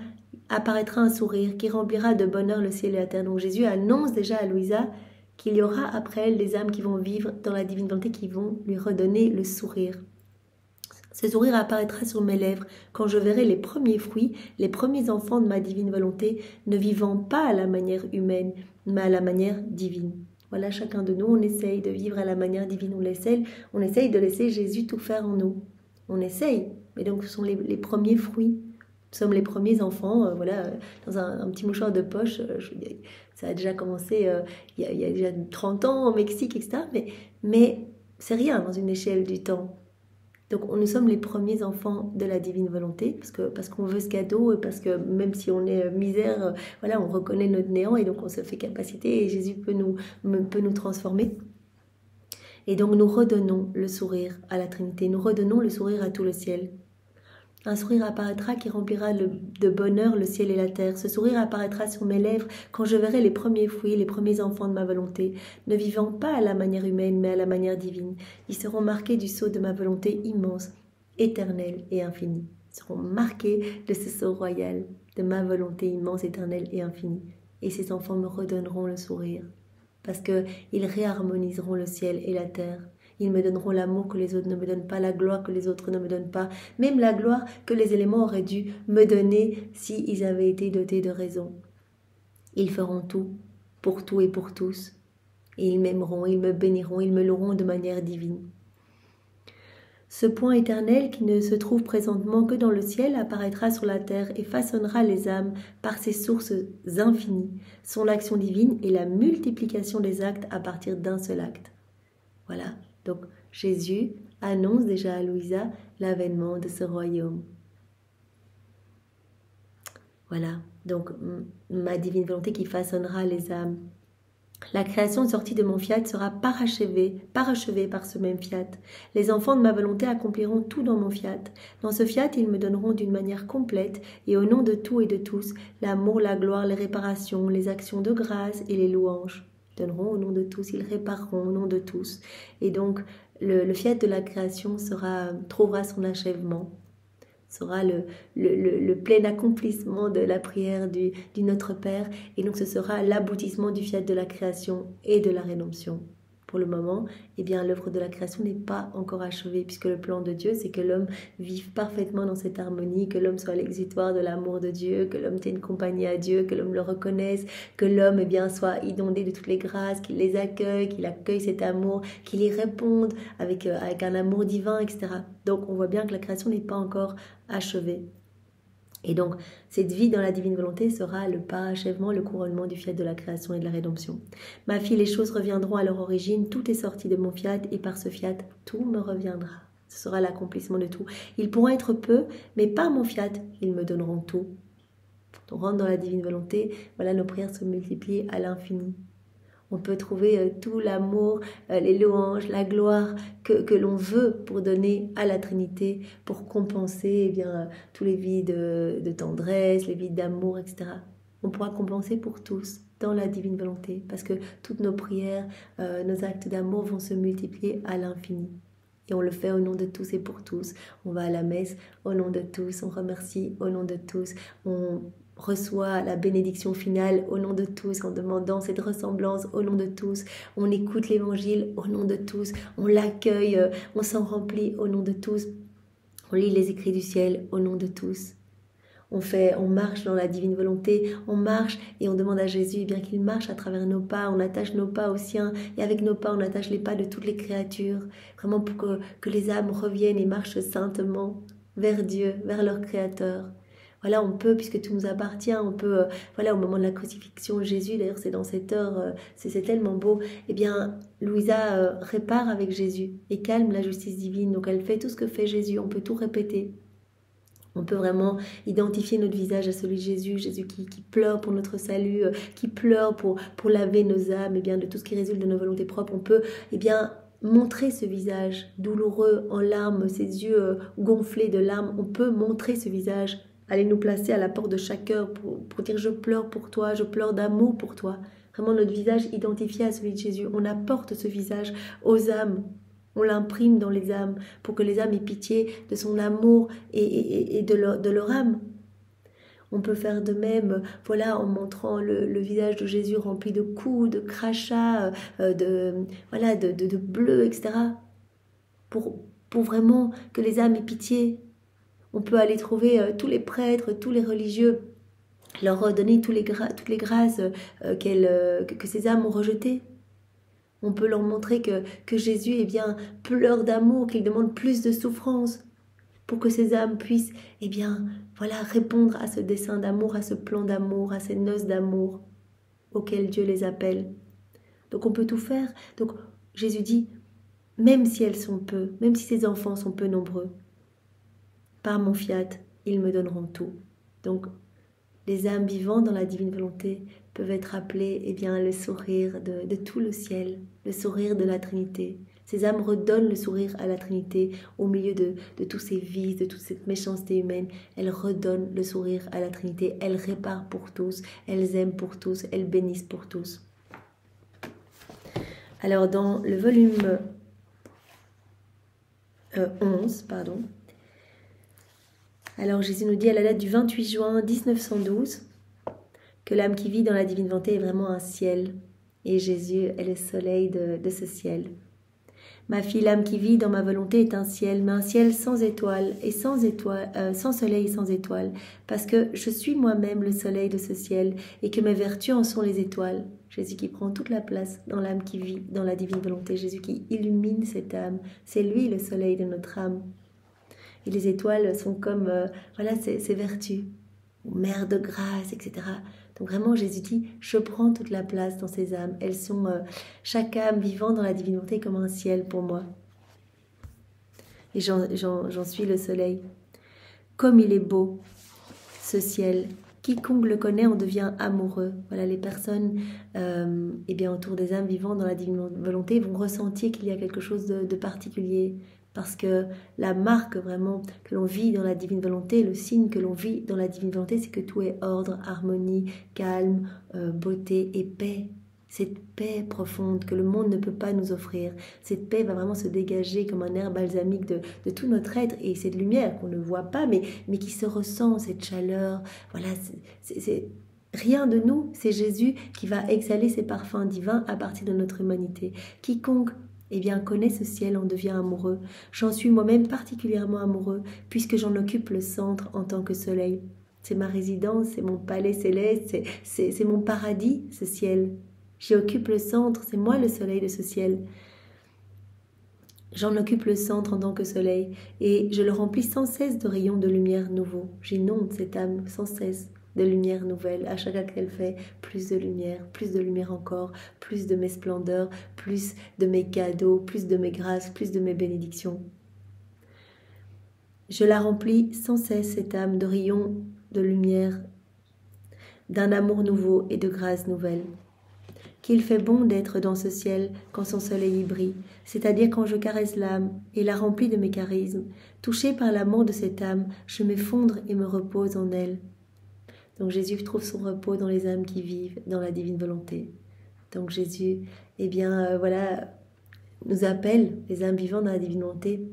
apparaîtra un sourire qui remplira de bonheur le ciel et la terre. Donc Jésus annonce déjà à Louisa qu'il y aura après elle des âmes qui vont vivre dans la divine volonté, qui vont lui redonner le sourire. Ce sourire apparaîtra sur mes lèvres quand je verrai les premiers fruits, les premiers enfants de ma divine volonté, ne vivant pas à la manière humaine, mais à la manière divine. Voilà, chacun de nous, on essaye de vivre à la manière divine, on essaye de laisser Jésus tout faire en nous. On essaye, mais donc ce sont les premiers fruits. Nous sommes les premiers enfants, voilà, dans un petit mouchoir de poche. Ça a déjà commencé il y a déjà 30 ans au Mexique, etc. Mais c'est rien dans une échelle du temps. Donc nous sommes les premiers enfants de la divine volonté, parce qu'on veut ce cadeau, et parce que même si on est misère, voilà, on reconnaît notre néant, et donc on se fait capacité, et Jésus peut nous transformer. Et donc nous redonnons le sourire à la Trinité, nous redonnons le sourire à tout le ciel. Un sourire apparaîtra qui remplira de bonheur le ciel et la terre. Ce sourire apparaîtra sur mes lèvres quand je verrai les premiers fruits, les premiers enfants de ma volonté, ne vivant pas à la manière humaine, mais à la manière divine. Ils seront marqués du sceau de ma volonté immense, éternelle et infinie. Ils seront marqués de ce sceau royal, de ma volonté immense, éternelle et infinie. Et ces enfants me redonneront le sourire, parce qu'ils réharmoniseront le ciel et la terre. Ils me donneront l'amour que les autres ne me donnent pas, la gloire que les autres ne me donnent pas, même la gloire que les éléments auraient dû me donner s'ils avaient été dotés de raison. Ils feront tout et pour tous, et ils m'aimeront, ils me béniront, ils me loueront de manière divine. Ce point éternel qui ne se trouve présentement que dans le ciel apparaîtra sur la terre et façonnera les âmes par ses sources infinies. Son action divine et la multiplication des actes à partir d'un seul acte. Voilà. Donc Jésus annonce déjà à Louisa l'avènement de ce royaume. Voilà, donc ma divine volonté qui façonnera les âmes. La création sortie de mon fiat sera parachevée par ce même fiat. Les enfants de ma volonté accompliront tout dans mon fiat. Dans ce fiat, ils me donneront d'une manière complète et au nom de tout et de tous, l'amour, la gloire, les réparations, les actions de grâce et les louanges. Ils donneront au nom de tous, ils répareront au nom de tous. Et donc, le fiat de la création trouvera son achèvement, sera le plein accomplissement de la prière du Notre Père, et donc ce sera l'aboutissement du fiat de la création et de la rédemption. Pour le moment, eh bien, l'œuvre de la création n'est pas encore achevée, puisque le plan de Dieu, c'est que l'homme vive parfaitement dans cette harmonie, que l'homme soit l'exutoire de l'amour de Dieu, que l'homme tienne compagnie à Dieu, que l'homme le reconnaisse, que l'homme eh bien, soit inondé de toutes les grâces, qu'il les accueille, qu'il accueille cet amour, qu'il y réponde avec un amour divin, etc. Donc on voit bien que la création n'est pas encore achevée. Et donc, cette vie dans la divine volonté sera le parachèvement, le couronnement du fiat de la création et de la rédemption. Ma fille, les choses reviendront à leur origine, tout est sorti de mon fiat, et par ce fiat, tout me reviendra. Ce sera l'accomplissement de tout. Ils pourront être peu, mais par mon fiat, ils me donneront tout. Quand on rentre dans la divine volonté, voilà, nos prières se multiplient à l'infini. On peut trouver tout l'amour, les louanges, la gloire que l'on veut pour donner à la Trinité, pour compenser eh bien, tous les vides de tendresse, les vides d'amour, etc. On pourra compenser pour tous dans la divine volonté, parce que toutes nos prières, nos actes d'amour vont se multiplier à l'infini. Et on le fait au nom de tous et pour tous. On va à la messe au nom de tous, on remercie au nom de tous, on reçoit la bénédiction finale au nom de tous, en demandant cette ressemblance au nom de tous. On écoute l'évangile au nom de tous. On l'accueille, on s'en remplit au nom de tous. On lit les écrits du ciel au nom de tous. on marche dans la divine volonté, on marche et on demande à Jésus eh bien qu'il marche à travers nos pas, on attache nos pas aux siens et avec nos pas on attache les pas de toutes les créatures, vraiment pour que les âmes reviennent et marchent saintement vers Dieu, vers leur Créateur. Voilà, on peut, puisque tout nous appartient, on peut, voilà, au moment de la crucifixion, Jésus, d'ailleurs c'est dans cette heure, c'est tellement beau, eh bien Louisa répare avec Jésus et calme la justice divine, donc elle fait tout ce que fait Jésus, on peut tout répéter. On peut vraiment identifier notre visage à celui de Jésus, Jésus qui pleure pour notre salut, qui pleure pour laver nos âmes, et bien de tout ce qui résulte de nos volontés propres. On peut bien montrer ce visage douloureux en larmes, ses yeux gonflés de larmes. On peut montrer ce visage, aller nous placer à la porte de chaque cœur pour dire je pleure pour toi, je pleure d'amour pour toi. Vraiment notre visage identifié à celui de Jésus. On apporte ce visage aux âmes. On l'imprime dans les âmes pour que les âmes aient pitié de son amour et de leur âme. On peut faire de même, voilà, en montrant le visage de Jésus rempli de coups, de crachats, de bleu, etc. Pour vraiment que les âmes aient pitié. On peut aller trouver tous les prêtres, tous les religieux, leur redonner toutes les grâces que ces âmes ont rejetées. On peut leur montrer que Jésus pleure d'amour, qu'il demande plus de souffrance pour que ces âmes puissent répondre à ce dessein d'amour, à ce plan d'amour, à ces noces d'amour auxquelles Dieu les appelle. Donc on peut tout faire. Donc Jésus dit, même si elles sont peu, même si ces enfants sont peu nombreux, par mon fiat, ils me donneront tout. Donc les âmes vivant dans la divine volonté peuvent être appelées le sourire de tout le ciel, le sourire de la Trinité. Ces âmes redonnent le sourire à la Trinité au milieu de tous ces vices, de toute cette méchanceté humaine. Elles redonnent le sourire à la Trinité. Elles réparent pour tous, elles aiment pour tous, elles bénissent pour tous. Alors dans le volume 11, alors Jésus nous dit à la date du 28 juin 1912 que l'âme qui vit dans la divine volonté est vraiment un ciel et Jésus est le soleil de ce ciel. Ma fille, l'âme qui vit dans ma volonté est un ciel, mais un ciel sans étoiles et sans soleil et sans étoiles, parce que je suis moi-même le soleil de ce ciel et que mes vertus en sont les étoiles. Jésus qui prend toute la place dans l'âme qui vit dans la divine volonté, Jésus qui illumine cette âme, c'est lui le soleil de notre âme. Et les étoiles sont comme, ces vertus, mère de grâce, etc. Donc vraiment, Jésus dit, je prends toute la place dans ces âmes. Elles sont, chaque âme vivant dans la divine volonté comme un ciel pour moi. Et j'en suis le soleil. Comme il est beau, ce ciel. Quiconque le connaît en devient amoureux. Voilà, les personnes autour des âmes vivant dans la divine volonté vont ressentir qu'il y a quelque chose de particulier. Parce que la marque vraiment que l'on vit dans la divine volonté, le signe que l'on vit dans la divine volonté, c'est que tout est ordre, harmonie, calme, beauté et paix. Cette paix profonde que le monde ne peut pas nous offrir. Cette paix va vraiment se dégager comme un air balsamique de tout notre être. Et cette lumière qu'on ne voit pas, mais qui se ressent, cette chaleur. Voilà, c'est rien de nous, c'est Jésus qui va exhaler ses parfums divins à partir de notre humanité. Quiconque connaît ce ciel, en devient amoureux. J'en suis moi-même particulièrement amoureux, puisque j'en occupe le centre en tant que soleil. C'est ma résidence, c'est mon palais céleste, c'est mon paradis, ce ciel. J'y occupe le centre, c'est moi le soleil de ce ciel. J'en occupe le centre en tant que soleil, et je le remplis sans cesse de rayons de lumière nouveaux. J'inonde cette âme sans cesse de lumière nouvelle. À chaque acte qu'elle fait, plus de lumière encore, plus de mes splendeurs, plus de mes cadeaux, plus de mes grâces, plus de mes bénédictions. Je la remplis sans cesse, cette âme, de rayons de lumière, d'un amour nouveau et de grâces nouvelles. Qu'il fait bon d'être dans ce ciel quand son soleil y brille, c'est-à-dire quand je caresse l'âme et la remplis de mes charismes. Touché par l'amour de cette âme, je m'effondre et me repose en elle. Donc Jésus trouve son repos dans les âmes qui vivent dans la divine volonté. Donc Jésus, nous appelle, les âmes vivant dans la divine volonté,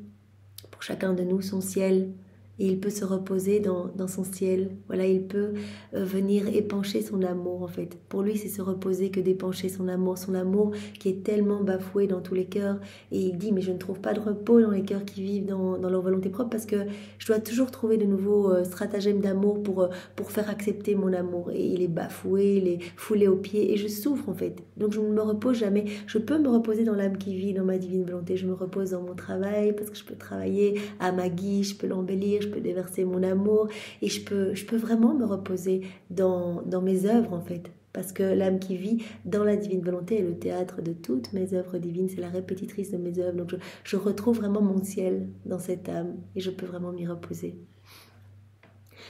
pour chacun de nous, son ciel, et il peut se reposer dans son ciel. Voilà, il peut venir épancher son amour en fait. Pour lui, c'est se reposer que d'épancher son amour qui est tellement bafoué dans tous les cœurs. Et il dit, mais je ne trouve pas de repos dans les cœurs qui vivent dans leur volonté propre parce que je dois toujours trouver de nouveaux stratagèmes d'amour pour faire accepter mon amour. Et il est bafoué, il est foulé aux pieds et je souffre en fait. Donc je ne me repose jamais. Je peux me reposer dans l'âme qui vit, dans ma divine volonté. Je me repose dans mon travail parce que je peux travailler à ma guise, je peux l'embellir, je peux déverser mon amour et je peux vraiment me reposer dans mes œuvres en fait. Parce que l'âme qui vit dans la divine volonté est le théâtre de toutes mes œuvres divines, c'est la répétitrice de mes œuvres. Donc je retrouve vraiment mon ciel dans cette âme et je peux vraiment m'y reposer.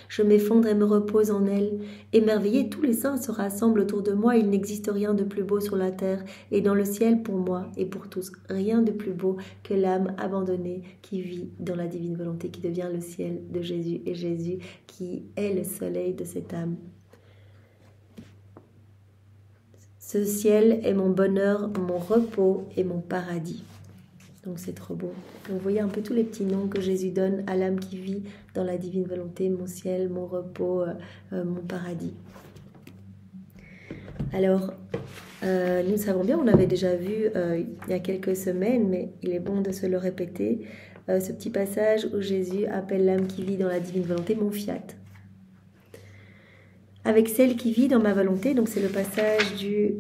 Je m'effondre et me repose en elle. Émerveillés, tous les saints se rassemblent autour de moi. Il n'existe rien de plus beau sur la terre et dans le ciel pour moi et pour tous. Rien de plus beau que l'âme abandonnée qui vit dans la divine volonté, qui devient le ciel de Jésus et Jésus qui est le soleil de cette âme. Ce ciel est mon bonheur, mon repos et mon paradis. Donc c'est trop beau. Donc vous voyez un peu tous les petits noms que Jésus donne à l'âme qui vit dans la divine volonté, mon ciel, mon repos, mon paradis. Alors, nous savons bien, on avait déjà vu il y a quelques semaines, mais il est bon de se le répéter, ce petit passage où Jésus appelle l'âme qui vit dans la divine volonté mon fiat. Avec celle qui vit dans ma volonté, donc c'est le passage du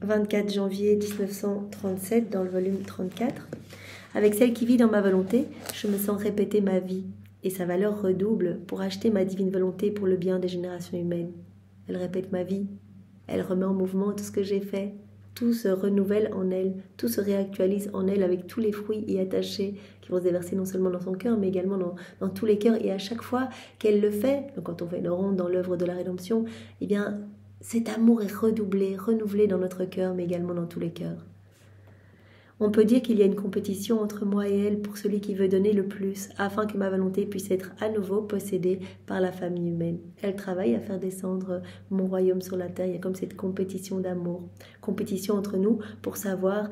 24 janvier 1937 dans le volume 34. Avec celle qui vit dans ma volonté, je me sens répéter ma vie et sa valeur redouble pour acheter ma divine volonté pour le bien des générations humaines. Elle répète ma vie, elle remet en mouvement tout ce que j'ai fait, tout se renouvelle en elle, tout se réactualise en elle avec tous les fruits y attachés qui vont se déverser non seulement dans son cœur mais également dans tous les cœurs. Et à chaque fois qu'elle le fait, donc quand on fait une ronde dans l'œuvre de la rédemption, eh bien cet amour est redoublé, renouvelé dans notre cœur mais également dans tous les cœurs. On peut dire qu'il y a une compétition entre moi et elle pour celui qui veut donner le plus, afin que ma volonté puisse être à nouveau possédée par la famille humaine. Elle travaille à faire descendre mon royaume sur la terre. Il y a comme cette compétition d'amour, compétition entre nous pour savoir,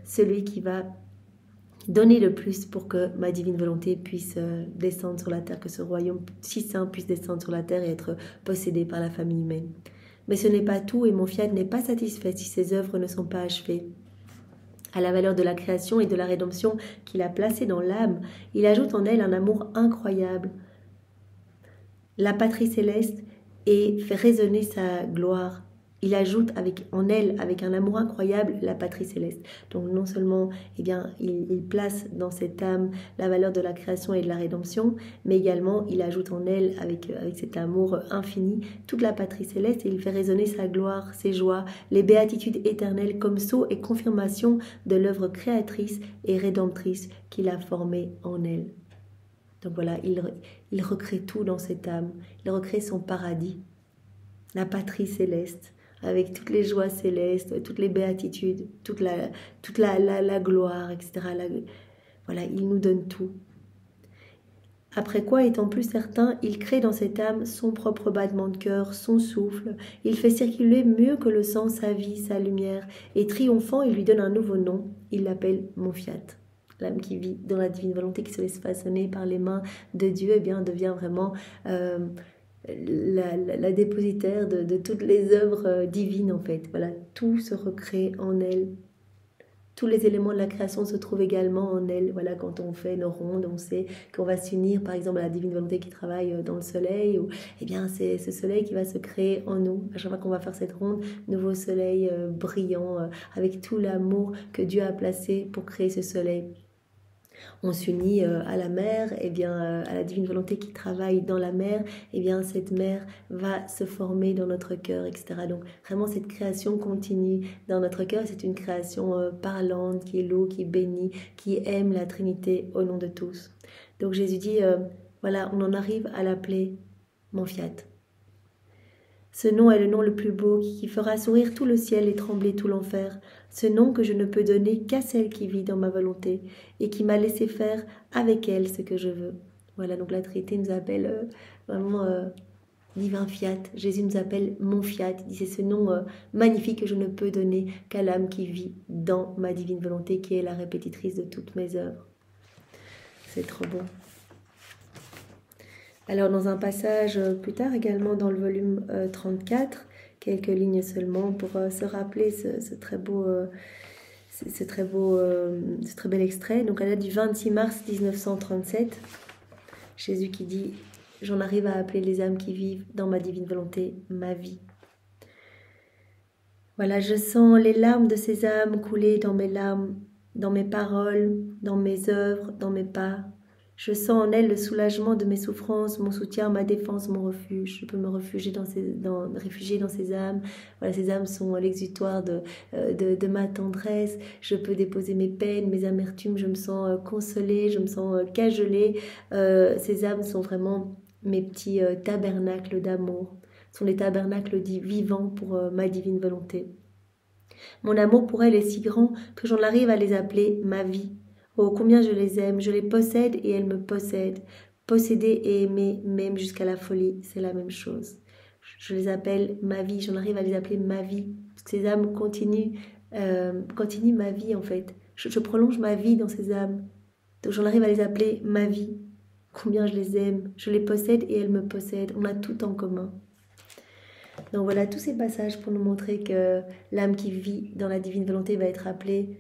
celui qui va donner le plus pour que ma divine volonté puisse descendre sur la terre, que ce royaume si saint puisse descendre sur la terre et être possédé par la famille humaine. Mais ce n'est pas tout et mon fiat n'est pas satisfait si ses œuvres ne sont pas achevées. À la valeur de la création et de la rédemption qu'il a placée dans l'âme, il ajoute en elle un amour incroyable, la patrie céleste, et fait résonner sa gloire. Il ajoute en elle, avec un amour incroyable, la patrie céleste. Donc non seulement il place dans cette âme la valeur de la création et de la rédemption, mais également il ajoute en elle, avec cet amour infini, toute la patrie céleste, et il fait résonner sa gloire, ses joies, les béatitudes éternelles comme sceau et confirmation de l'œuvre créatrice et rédemptrice qu'il a formée en elle. Donc voilà, il recrée tout dans cette âme, il recrée son paradis, la patrie céleste, avec toutes les joies célestes, toutes les béatitudes, toute la gloire, etc. Voilà, il nous donne tout. Après quoi, étant plus certain, il crée dans cette âme son propre battement de cœur, son souffle. Il fait circuler mieux que le sang sa vie, sa lumière. Et triomphant, il lui donne un nouveau nom. Il l'appelle mon fiat. L'âme qui vit dans la divine volonté, qui se laisse façonner par les mains de Dieu, devient vraiment la dépositaire de toutes les œuvres divines en fait. Voilà, tout se recrée en elle. Tous les éléments de la création se trouvent également en elle. Voilà, quand on fait nos rondes, on sait qu'on va s'unir par exemple à la divine volonté qui travaille dans le soleil, ou c'est ce soleil qui va se créer en nous. À chaque fois qu'on va faire cette ronde, nouveau soleil brillant, avec tout l'amour que Dieu a placé pour créer ce soleil. On s'unit à la mer, à la divine volonté qui travaille dans la mer, cette mer va se former dans notre cœur, etc. Donc vraiment cette création continue dans notre cœur, c'est une création parlante, qui est loue, qui bénit, qui aime la Trinité au nom de tous. Donc Jésus dit, on en arrive à l'appeler mon fiat. Ce nom est le nom le plus beau qui fera sourire tout le ciel et trembler tout l'enfer. Ce nom que je ne peux donner qu'à celle qui vit dans ma volonté et qui m'a laissé faire avec elle ce que je veux. Voilà, donc la Trinité nous appelle divin fiat. Jésus nous appelle mon fiat. Il dit c'est ce nom magnifique que je ne peux donner qu'à l'âme qui vit dans ma divine volonté, qui est la répétitrice de toutes mes œuvres. C'est trop beau. Alors dans un passage plus tard également dans le volume 34, quelques lignes seulement pour se rappeler ce très bel extrait. Donc à la date du 26 mars 1937, Jésus qui dit « J'en arrive à appeler les âmes qui vivent dans ma divine volonté ma vie ». Voilà, je sens les larmes de ces âmes couler dans mes larmes, dans mes paroles, dans mes œuvres, dans mes pas. Je sens en elles le soulagement de mes souffrances, mon soutien, ma défense, mon refuge. Je peux me réfugier dans ces âmes. Voilà, ces âmes sont l'exutoire de ma tendresse. Je peux déposer mes peines, mes amertumes. Je me sens consolée, je me sens cajolée. Ces âmes sont vraiment mes petits tabernacles d'amour. Ce sont les tabernacles vivants pour ma divine volonté. Mon amour pour elles est si grand que j'en arrive à les appeler ma vie. Oh, combien je les aime, je les possède et elles me possèdent. Posséder et aimer, même jusqu'à la folie, c'est la même chose. Je les appelle ma vie, j'en arrive à les appeler ma vie. Parce que ces âmes continuent ma vie en fait. Je prolonge ma vie dans ces âmes. Donc j'en arrive à les appeler ma vie. Combien je les aime, je les possède et elles me possèdent. On a tout en commun. Donc voilà tous ces passages pour nous montrer que l'âme qui vit dans la divine volonté va être appelée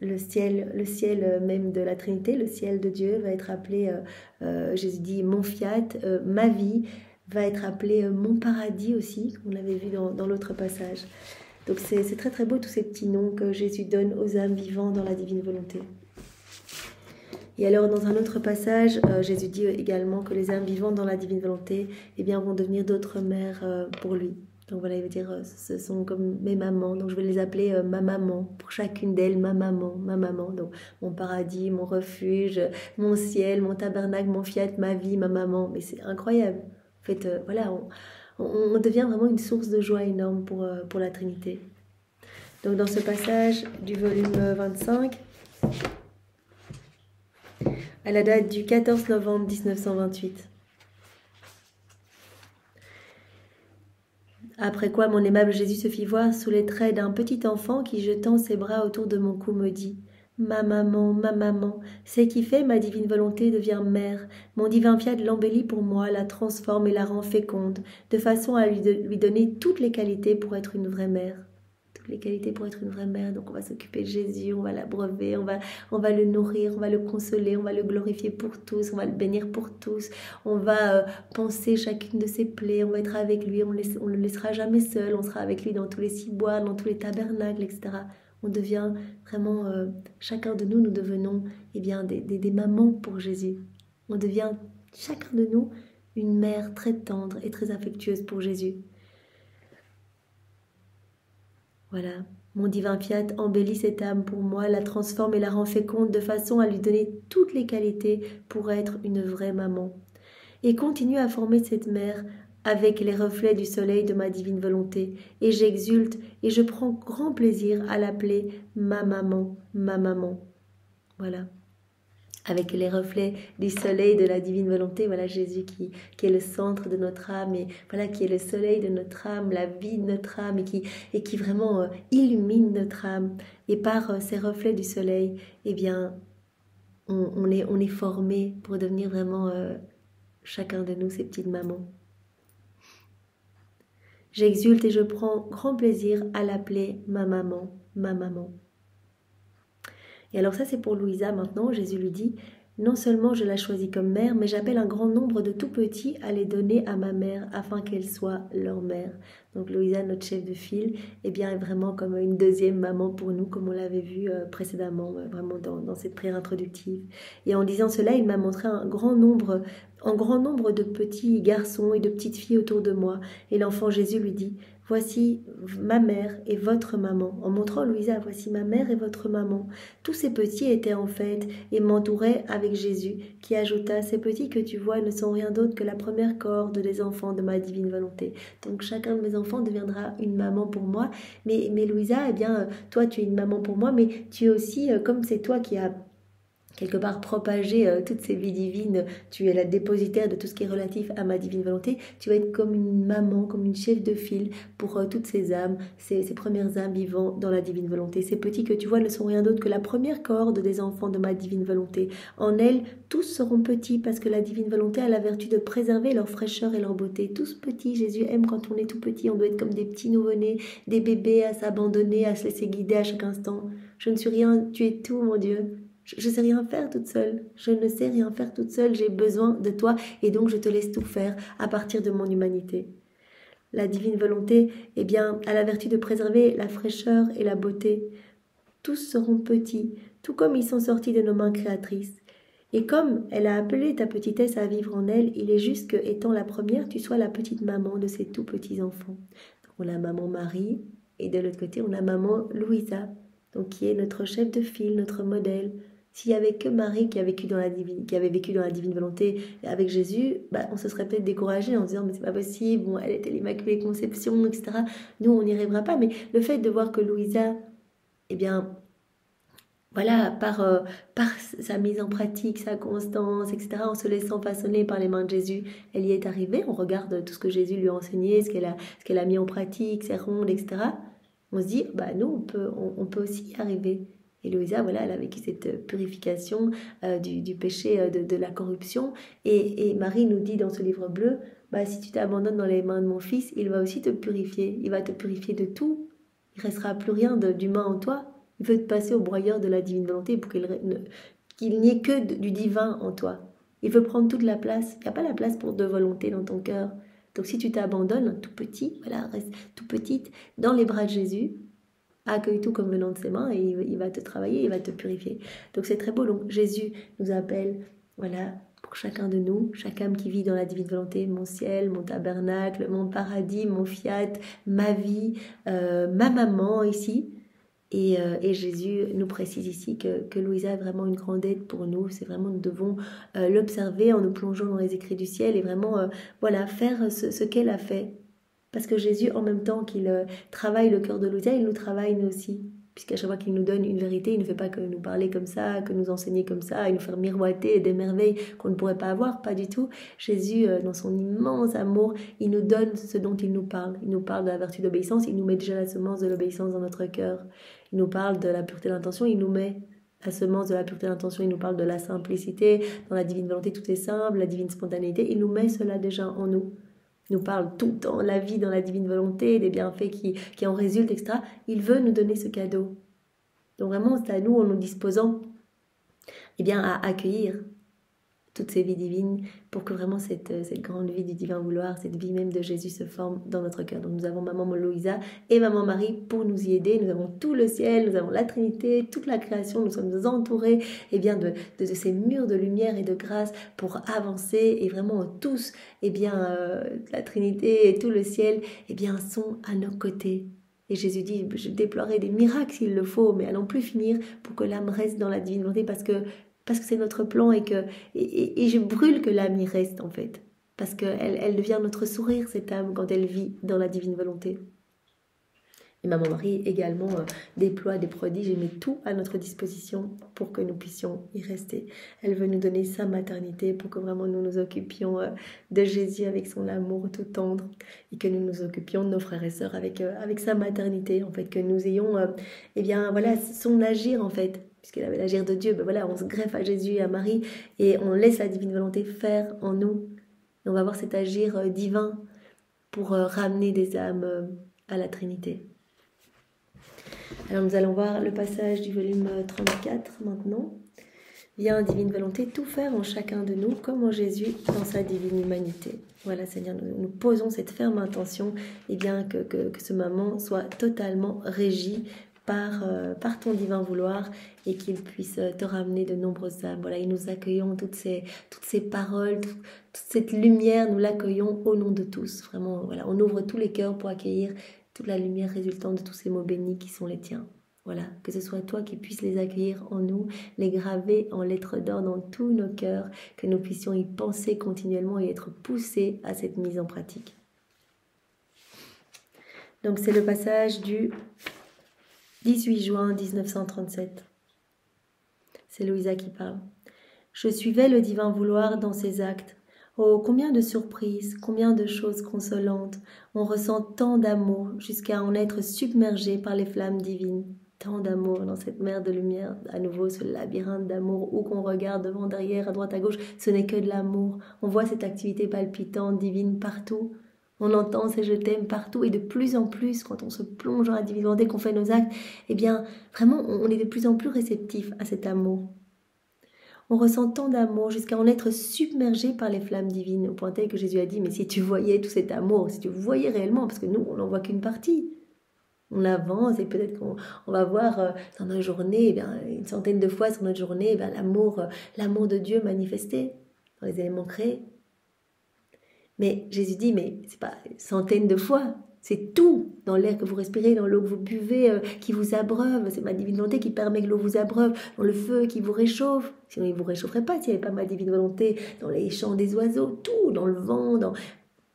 le ciel même de la Trinité, le ciel de Dieu va être appelé, Jésus dit mon fiat, ma vie va être appelé mon paradis aussi, comme on l'avait vu dans l'autre passage. Donc c'est très très beau tous ces petits noms que Jésus donne aux âmes vivant dans la divine volonté. Et alors dans un autre passage, Jésus dit également que les âmes vivantes dans la divine volonté vont devenir d'autres mères pour lui. Donc voilà, il veut dire, ce sont comme mes mamans, donc je vais les appeler ma maman, pour chacune d'elles, ma maman, donc mon paradis, mon refuge, mon ciel, mon tabernacle, mon fiat, ma vie, ma maman, mais c'est incroyable. En fait, voilà, on devient vraiment une source de joie énorme pour la Trinité. Donc dans ce passage du volume 25, à la date du 14 novembre 1928, après quoi mon aimable Jésus se fit voir sous les traits d'un petit enfant qui, jetant ses bras autour de mon cou, me dit « Ma maman, c'est qui fait ma divine volonté devient mère. Mon divin fiat l'embellit pour moi, la transforme et la rend féconde, de façon à lui donner toutes les qualités pour être une vraie mère. » Les qualités pour être une vraie mère, donc on va s'occuper de Jésus, on va l'abreuver, on va le nourrir, on va le consoler, on va le glorifier pour tous, on va le bénir pour tous, on va penser chacune de ses plaies, on va être avec lui, on le laissera jamais seul, on sera avec lui dans tous les ciboires, dans tous les tabernacles, etc. On devient vraiment, chacun de nous devenons des mamans pour Jésus. On devient chacun de nous une mère très tendre et très affectueuse pour Jésus. Voilà, mon divin fiat embellit cette âme pour moi, la transforme et la rend féconde de façon à lui donner toutes les qualités pour être une vraie maman. Et continue à former cette mère avec les reflets du soleil de ma divine volonté. Et j'exulte et je prends grand plaisir à l'appeler ma maman, ma maman. Voilà. Avec les reflets du soleil de la divine volonté, voilà Jésus qui est le centre de notre âme, et voilà qui est le soleil de notre âme, la vie de notre âme, et qui vraiment illumine notre âme. Et par ces reflets du soleil, on est formé pour devenir vraiment chacun de nous ces petites mamans. J'exulte et je prends grand plaisir à l'appeler ma maman, ma maman. Et alors ça c'est pour Louisa maintenant, Jésus lui dit « Non seulement je la choisis comme mère, mais j'appelle un grand nombre de tout petits à les donner à ma mère afin qu'elle soit leur mère. » Donc Louisa, notre chef de file, est vraiment comme une deuxième maman pour nous, comme on l'avait vu précédemment, vraiment dans cette prière introductive. Et en disant cela, il m'a montré un grand nombre de petits garçons et de petites filles autour de moi. Et l'enfant Jésus lui dit « Voici ma mère et votre maman. » En montrant Louisa, voici ma mère et votre maman. Tous ces petits étaient en fête et m'entouraient avec Jésus, qui ajouta « Ces petits que tu vois ne sont rien d'autre que la première cohorte des enfants de ma divine volonté. » Donc chacun de mes enfants deviendra une maman pour moi. Mais Louisa, toi tu es une maman pour moi, mais tu es aussi, comme c'est toi qui as quelque part propager toutes ces vies divines, tu es la dépositaire de tout ce qui est relatif à ma divine volonté, tu vas être comme une maman, comme une chef de file pour toutes ces âmes, ces premières âmes vivant dans la divine volonté. Ces petits que tu vois ne sont rien d'autre que la première cohorte des enfants de ma divine volonté. En elle, tous seront petits parce que la divine volonté a la vertu de préserver leur fraîcheur et leur beauté. Tous petits, Jésus aime quand on est tout petit, on doit être comme des petits nouveau-nés, des bébés à s'abandonner, à se laisser guider à chaque instant. Je ne suis rien, tu es tout mon Dieu. Je ne sais rien faire toute seule, je ne sais rien faire toute seule, j'ai besoin de toi et donc je te laisse tout faire à partir de mon humanité. La divine volonté, eh bien, a la vertu de préserver la fraîcheur et la beauté. Tous seront petits, tout comme ils sont sortis de nos mains créatrices. Et comme elle a appelé ta petitesse à vivre en elle, il est juste que, étant la première, tu sois la petite maman de ces tout petits enfants. Donc, on a maman Marie et de l'autre côté, on a maman Louisa, donc qui est notre chef de file, notre modèle. S'il n'y avait que Marie qui avait vécu dans la divine volonté avec Jésus, on se serait peut-être découragé en se disant mais c'est pas possible, bon, elle était l'Immaculée Conception, etc. Nous, on n'y arrivera pas. Mais le fait de voir que Louisa, eh bien, voilà, par sa mise en pratique, sa constance, etc., en se laissant façonner par les mains de Jésus, elle y est arrivée. On regarde tout ce que Jésus lui a enseigné, ce qu'elle a mis en pratique, ses rondes, etc. On se dit, nous, on peut aussi y arriver. Et Louisa, voilà, elle a vécu cette purification du péché, de la corruption. Et Marie nous dit dans ce livre bleu, si tu t'abandonnes dans les mains de mon fils, il va aussi te purifier. Il va te purifier de tout. Il ne restera plus rien d'humain en toi. Il veut te passer au broyeur de la divine volonté pour qu'il n'y ait que du divin en toi. Il veut prendre toute la place. Il n'y a pas la place pour deux volontés dans ton cœur. Donc si tu t'abandonnes, tout petit, voilà, reste tout petite, dans les bras de Jésus, accueille tout comme venant de ses mains et il va te travailler, il va te purifier. Donc c'est très beau. Donc Jésus nous appelle, voilà, pour chacun de nous, chaque âme qui vit dans la divine volonté, mon ciel, mon tabernacle, mon paradis, mon fiat, ma vie, ma maman ici. Et Jésus nous précise ici que Louisa est vraiment une grande aide pour nous. C'est vraiment, nous devons l'observer en nous plongeant dans les écrits du ciel et vraiment faire ce qu'elle a fait. Parce que Jésus, en même temps qu'il travaille le cœur de Louisa, il nous travaille nous aussi. Puisqu'à chaque fois qu'il nous donne une vérité, il ne fait pas que nous parler comme ça, que nous enseigner comme ça, et nous faire miroiter des merveilles qu'on ne pourrait pas avoir, pas du tout. Jésus, dans son immense amour, il nous donne ce dont il nous parle. Il nous parle de la vertu d'obéissance, il nous met déjà la semence de l'obéissance dans notre cœur. Il nous parle de la pureté d'intention, il nous met la semence de la pureté d'intention, il nous parle de la simplicité, dans la divine volonté tout est simple, la divine spontanéité, il nous met cela déjà en nous. Il nous parle tout le temps, la vie dans la divine volonté, des bienfaits qui en résultent, etc. Il veut nous donner ce cadeau. Donc vraiment, c'est à nous, en nous disposant à accueillir toutes ces vies divines pour que vraiment cette grande vie du divin vouloir, cette vie même de Jésus se forme dans notre cœur. Donc nous avons maman Louisa et maman Marie pour nous y aider. Nous avons tout le ciel, nous avons la Trinité, toute la création, nous sommes entourés de ces murs de lumière et de grâce pour avancer et vraiment tous, la Trinité et tout le ciel sont à nos côtés. Et Jésus dit, je déploierai des miracles s'il le faut, mais à n'en plus finir pour que l'âme reste dans la divine volonté parce que c'est notre plan et je brûle que l'âme y reste en fait. Parce qu'elle devient notre sourire, cette âme, quand elle vit dans la divine volonté. Et maman Marie également déploie des prodiges et met tout à notre disposition pour que nous puissions y rester. Elle veut nous donner sa maternité pour que vraiment nous nous occupions de Jésus avec son amour tout tendre et que nous nous occupions de nos frères et sœurs avec sa maternité, en fait, que nous ayons son agir en fait. Puisqu'elle avait l'agir de Dieu, on se greffe à Jésus et à Marie et on laisse la divine volonté faire en nous. Et on va avoir cet agir divin pour ramener des âmes à la Trinité. Alors nous allons voir le passage du volume 34 maintenant. Viens, divine volonté, tout faire en chacun de nous comme en Jésus dans sa divine humanité. Voilà Seigneur, nous posons cette ferme intention que ce moment soit totalement régi par ton divin vouloir et qu'il puisse te ramener de nombreuses âmes. Voilà, et nous accueillons toutes ces paroles, toute cette lumière, nous l'accueillons au nom de tous. Vraiment, voilà, on ouvre tous les cœurs pour accueillir toute la lumière résultant de tous ces mots bénis qui sont les tiens. Voilà, que ce soit toi qui puisses les accueillir en nous, les graver en lettres d'or dans tous nos cœurs, que nous puissions y penser continuellement et être poussés à cette mise en pratique. Donc c'est le passage du 18 juin 1937. C'est Louisa qui parle. Je suivais le divin vouloir dans ses actes. Oh, combien de surprises, combien de choses consolantes. On ressent tant d'amour jusqu'à en être submergé par les flammes divines. Tant d'amour dans cette mer de lumière, à nouveau ce labyrinthe d'amour, où qu'on regarde devant, derrière, à droite, à gauche, ce n'est que de l'amour. On voit cette activité palpitante, divine partout. On entend ces je t'aime partout et de plus en plus, quand on se plonge dans la divinité, qu'on fait nos actes, eh bien, vraiment, on est de plus en plus réceptif à cet amour. On ressent tant d'amour jusqu'à en être submergé par les flammes divines, au point tel que Jésus a dit, mais si tu voyais tout cet amour, si tu voyais réellement, parce que nous, on n'en voit qu'une partie. On avance et peut-être qu'on va voir dans notre journée, eh bien, une centaine de fois sur notre journée, eh bien, l'amour de Dieu manifesté dans les éléments créés. Mais Jésus dit, mais c'est pas une centaine de fois, c'est tout dans l'air que vous respirez, dans l'eau que vous buvez, qui vous abreuve. C'est ma divine volonté qui permet que l'eau vous abreuve, dans le feu qui vous réchauffe. Sinon, il ne vous réchaufferait pas s'il n'y avait pas ma divine volonté, dans les chants des oiseaux, tout, dans le vent, dans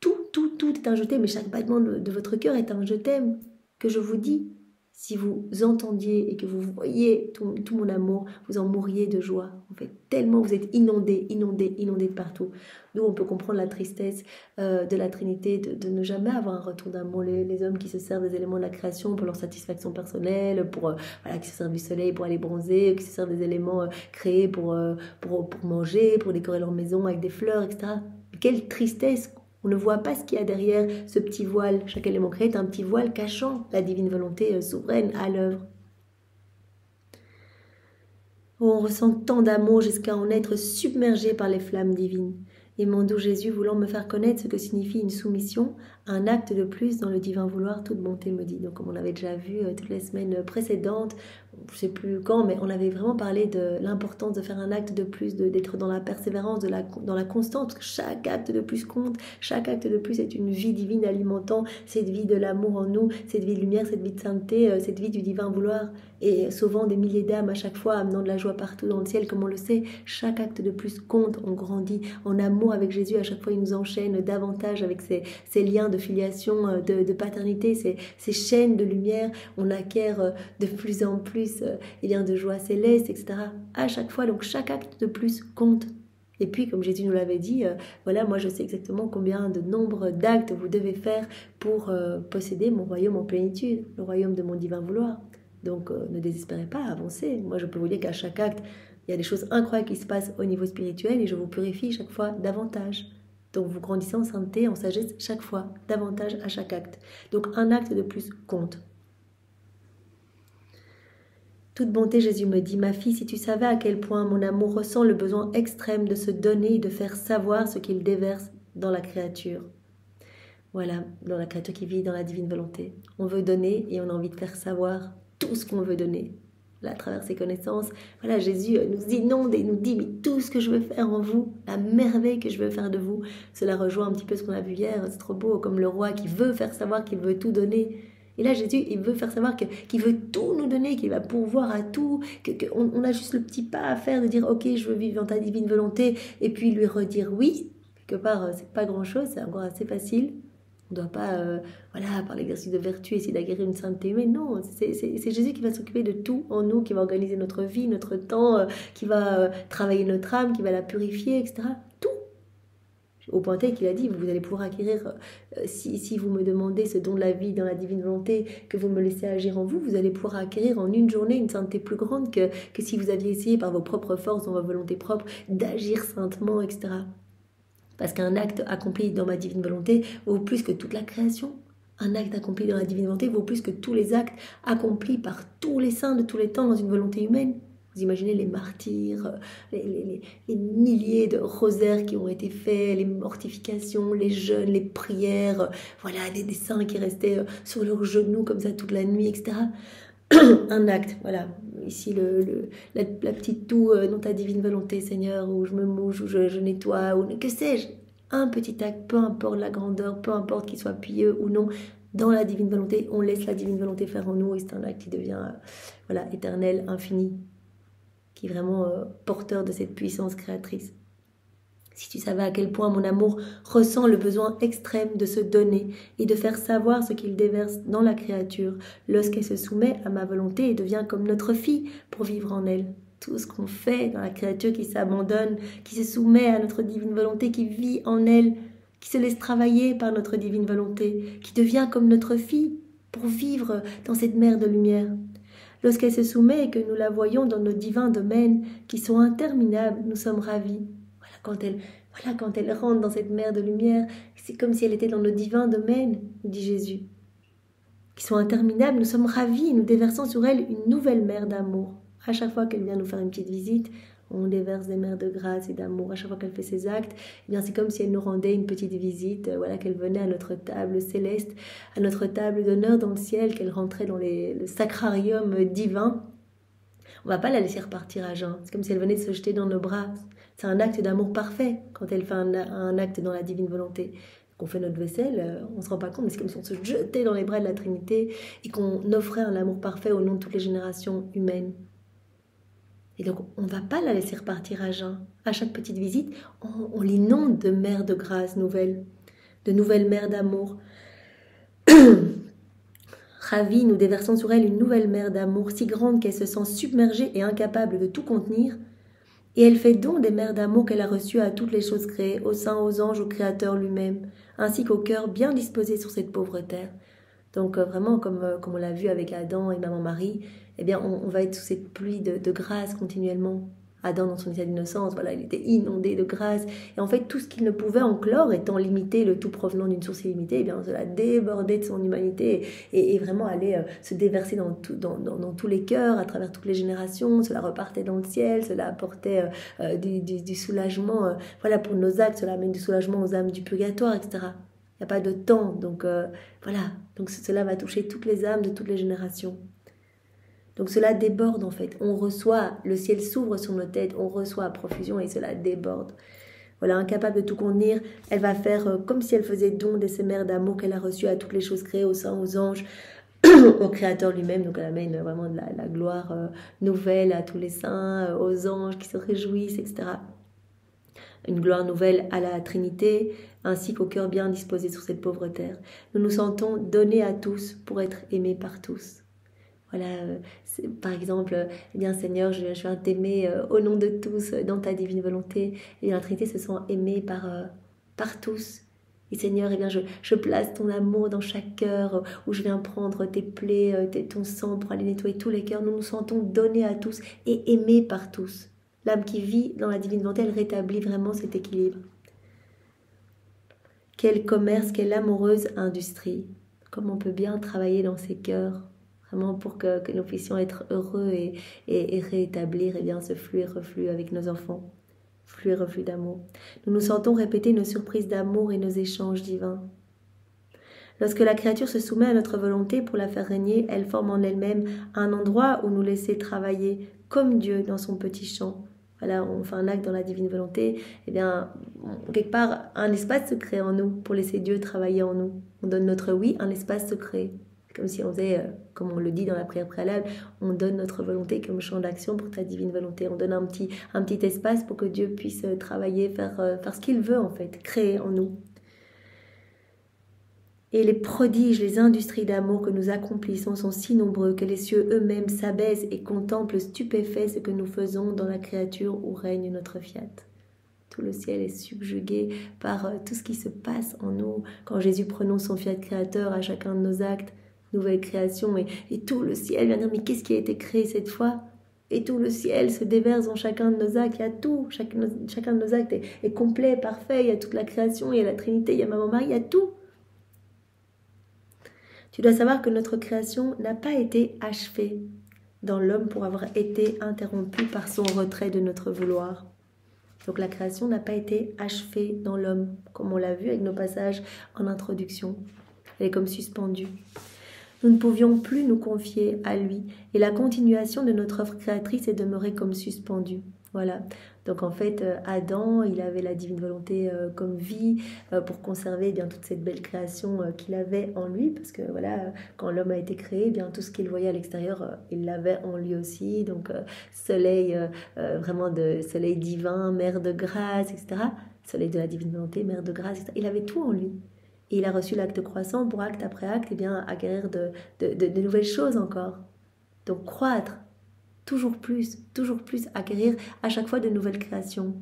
tout est un je t'aime. Mais chaque battement de votre cœur est un je t'aime que je vous dis. Si vous entendiez et que vous voyiez tout mon amour, vous en mourriez de joie. En fait, tellement vous êtes inondés de partout. Nous, on peut comprendre la tristesse de la Trinité, de ne jamais avoir un retour d'amour. Les hommes qui se servent des éléments de la création pour leur satisfaction personnelle, qui se servent du soleil pour aller bronzer, qui se servent des éléments créés pour manger, pour décorer leur maison avec des fleurs, etc. Quelle tristesse! On ne voit pas ce qu'il y a derrière ce petit voile. Chaque élément créé est un petit voile cachant la divine volonté souveraine à l'œuvre. On ressent tant d'amour jusqu'à en être submergé par les flammes divines. Et mon doux Jésus, voulant me faire connaître ce que signifie une soumission, un acte de plus dans le divin vouloir, toute bonté me dit. Donc comme on avait déjà vu toutes les semaines précédentes, je ne sais plus quand, mais on avait vraiment parlé de l'importance de faire un acte de plus, d'être dans la persévérance, dans la constance, parce que chaque acte de plus compte, chaque acte de plus est une vie divine alimentant cette vie de l'amour en nous, cette vie de lumière, cette vie de sainteté, cette vie du divin vouloir, et sauvant des milliers d'âmes à chaque fois, amenant de la joie partout dans le ciel, comme on le sait. Chaque acte de plus compte, on grandit en amour avec Jésus, à chaque fois il nous enchaîne davantage avec ces liens de filiation, de paternité, ces chaînes de lumière, on acquiert de plus en plus de joie céleste, etc. À chaque fois, donc chaque acte de plus compte. Et puis, comme Jésus nous l'avait dit, moi je sais exactement combien de nombre d'actes vous devez faire pour posséder mon royaume en plénitude, le royaume de mon divin vouloir. Donc ne désespérez pas, avancez. Moi je peux vous dire qu'à chaque acte, il y a des choses incroyables qui se passent au niveau spirituel et je vous purifie chaque fois davantage. Donc vous grandissez en sainteté, en sagesse chaque fois, davantage à chaque acte. Donc un acte de plus compte. Toute bonté, Jésus me dit, ma fille, si tu savais à quel point mon amour ressent le besoin extrême de se donner et de faire savoir ce qu'il déverse dans la créature. Voilà, dans la créature qui vit dans la divine volonté. On veut donner et on a envie de faire savoir tout ce qu'on veut donner. Là, à travers ses connaissances, voilà, Jésus nous inonde et nous dit, mais tout ce que je veux faire en vous, la merveille que je veux faire de vous, cela rejoint un petit peu ce qu'on a vu hier, c'est trop beau, comme le roi qui veut faire savoir qu'il veut tout donner. Et là, Jésus, il veut faire savoir qu'il veut tout nous donner, qu'il va pourvoir à tout, qu'on a juste le petit pas à faire de dire « Ok, je veux vivre dans ta divine volonté » et puis lui redire « Oui ». Quelque part, c'est pas grand-chose, c'est encore assez facile. On ne doit pas, par l'exercice de vertu, essayer d'acquérir une sainteté humaine. Non, c'est Jésus qui va s'occuper de tout en nous, qui va organiser notre vie, notre temps, qui va travailler notre âme, qui va la purifier, etc. Tout. Au point tel qu'il a dit, vous allez pouvoir acquérir, si vous me demandez ce don de la vie dans la divine volonté, que vous me laissez agir en vous, vous allez pouvoir acquérir en une journée une sainteté plus grande que si vous aviez essayé par vos propres forces, dans votre volonté propre, d'agir saintement, etc. Parce qu'un acte accompli dans ma divine volonté vaut plus que toute la création. Un acte accompli dans la divine volonté vaut plus que tous les actes accomplis par tous les saints de tous les temps dans une volonté humaine. Vous imaginez les martyrs, les milliers de rosaires qui ont été faits, les mortifications, les jeûnes, les prières, des saints qui restaient sur leurs genoux comme ça toute la nuit, etc. Un acte, voilà. Ici, la petite toux dans ta divine volonté, Seigneur, où je me mouche, où je nettoie, ou que sais-je. Un petit acte, peu importe la grandeur, peu importe qu'il soit pieux ou non, dans la divine volonté, on laisse la divine volonté faire en nous et c'est un acte qui devient éternel, infini, qui est vraiment porteur de cette puissance créatrice. Si tu savais à quel point mon amour ressent le besoin extrême de se donner et de faire savoir ce qu'il déverse dans la créature lorsqu'elle se soumet à ma volonté et devient comme notre fille pour vivre en elle. tout ce qu'on fait dans la créature qui s'abandonne, qui se soumet à notre divine volonté, qui vit en elle, qui se laisse travailler par notre divine volonté, qui devient comme notre fille pour vivre dans cette mer de lumière. Lorsqu'elle se soumet et que nous la voyons dans nos divins domaines qui sont interminables, nous sommes ravis. Quand elle rentre dans cette mer de lumière, c'est comme si elle était dans nos divins domaines, nous dit Jésus, qui sont interminables. Nous sommes ravis, nous déversons sur elle une nouvelle mer d'amour. À chaque fois qu'elle vient nous faire une petite visite, on déverse des mers de grâce et d'amour. À chaque fois qu'elle fait ses actes, eh bien c'est comme si elle nous rendait une petite visite, qu'elle venait à notre table céleste, à notre table d'honneur dans le ciel, qu'elle rentrait dans le sacrarium divin. On ne va pas la laisser repartir à jeun. C'est comme si elle venait de se jeter dans nos bras. C'est un acte d'amour parfait quand elle fait un acte dans la divine volonté. Qu'on fait notre vaisselle, on ne se rend pas compte, mais c'est comme si on se jetait dans les bras de la Trinité et qu'on offrait un amour parfait au nom de toutes les générations humaines. Et donc, on ne va pas la laisser repartir à jeun. À chaque petite visite, on l'inonde de mers de grâce nouvelles, de nouvelles mers d'amour. Ravis, nous déversons sur elle une nouvelle mer d'amour si grande qu'elle se sent submergée et incapable de tout contenir. Et elle fait don des mers d'amour qu'elle a reçues à toutes les choses créées, aux saints, aux anges, au Créateur lui-même, ainsi qu'au cœur bien disposé sur cette pauvre terre. Donc vraiment, comme on l'a vu avec Adam et Maman Marie, eh bien, on va être sous cette pluie de grâce continuellement. Adam, dans son état d'innocence, il était inondé de grâce. Et en fait, tout ce qu'il ne pouvait enclore, étant limité, le tout provenant d'une source illimitée, eh bien, cela débordait de son humanité et vraiment allait se déverser dans tous les cœurs, à travers toutes les générations. Cela repartait dans le ciel, cela apportait du soulagement. Pour nos actes, cela amène du soulagement aux âmes du purgatoire, etc. Il n'y a pas de temps, donc donc cela va toucher toutes les âmes de toutes les générations. Donc cela déborde en fait, on reçoit, le ciel s'ouvre sur nos têtes, on reçoit à profusion et cela déborde. Incapable de tout contenir, elle va faire comme si elle faisait don de ces mers d'amour qu'elle a reçues à toutes les choses créées, aux saints, aux anges, au Créateur lui-même. Donc elle amène vraiment de la gloire nouvelle à tous les saints, aux anges qui se réjouissent, etc. Une gloire nouvelle à la Trinité, ainsi qu'au cœur bien disposé sur cette pauvre terre. Nous nous sentons donnés à tous pour être aimés par tous. Par exemple, eh bien Seigneur, je viens t'aimer au nom de tous, dans ta divine volonté. Et la Trinité se sent aimée par tous. Et Seigneur, eh bien je place ton amour dans chaque cœur, où je viens prendre tes plaies, ton sang pour aller nettoyer tous les cœurs. Nous nous sentons donnés à tous et aimés par tous. L'âme qui vit dans la divine volonté, elle rétablit vraiment cet équilibre. Quel commerce, quelle amoureuse industrie. Comme on peut bien travailler dans ces cœurs, vraiment pour que nous puissions être heureux et rétablir ce flux et reflux avec nos enfants. Flux et reflux d'amour. Nous nous sentons répéter nos surprises d'amour et nos échanges divins. Lorsque la créature se soumet à notre volonté pour la faire régner, elle forme en elle-même un endroit où nous laisser travailler comme Dieu dans son petit champ. On fait un acte dans la divine volonté, quelque part, un espace se crée en nous pour laisser Dieu travailler en nous. On donne notre oui, un espace se crée. Comme si on faisait, comme on le dit dans la prière préalable, on donne notre volonté comme champ d'action pour ta divine volonté. On donne un petit espace pour que Dieu puisse travailler, faire ce qu'il veut en fait, créer en nous. Et les prodiges, les industries d'amour que nous accomplissons sont si nombreux que les cieux eux-mêmes s'abaissent et contemplent stupéfaits ce que nous faisons dans la créature où règne notre fiat. Tout le ciel est subjugué par tout ce qui se passe en nous. Quand Jésus prononce son fiat créateur à chacun de nos actes, nouvelle création, et tout le ciel vient dire, mais qu'est-ce qui a été créé cette fois? Et tout le ciel se déverse dans chacun de nos actes, il y a tout, chacun de nos actes est complet, parfait, il y a toute la création, il y a la Trinité, il y a Maman Marie, il y a tout. Tu dois savoir que notre création n'a pas été achevée dans l'homme pour avoir été interrompue par son retrait de notre vouloir. Donc la création n'a pas été achevée dans l'homme, comme on l'a vu avec nos passages en introduction. Elle est comme suspendue. Nous ne pouvions plus nous confier à lui et la continuation de notre œuvre créatrice est demeurée comme suspendue. Donc en fait, Adam, il avait la divine volonté comme vie pour conserver toute cette belle création qu'il avait en lui, parce que quand l'homme a été créé, tout ce qu'il voyait à l'extérieur, il l'avait en lui aussi. Donc soleil, vraiment de soleil divin, mer de grâce, etc. Soleil de la divine volonté, mer de grâce, etc. Il avait tout en lui. Et il a reçu l'acte croissant pour acte après acte, acquérir de nouvelles choses encore. Donc croître. toujours plus acquérir à chaque fois de nouvelles créations.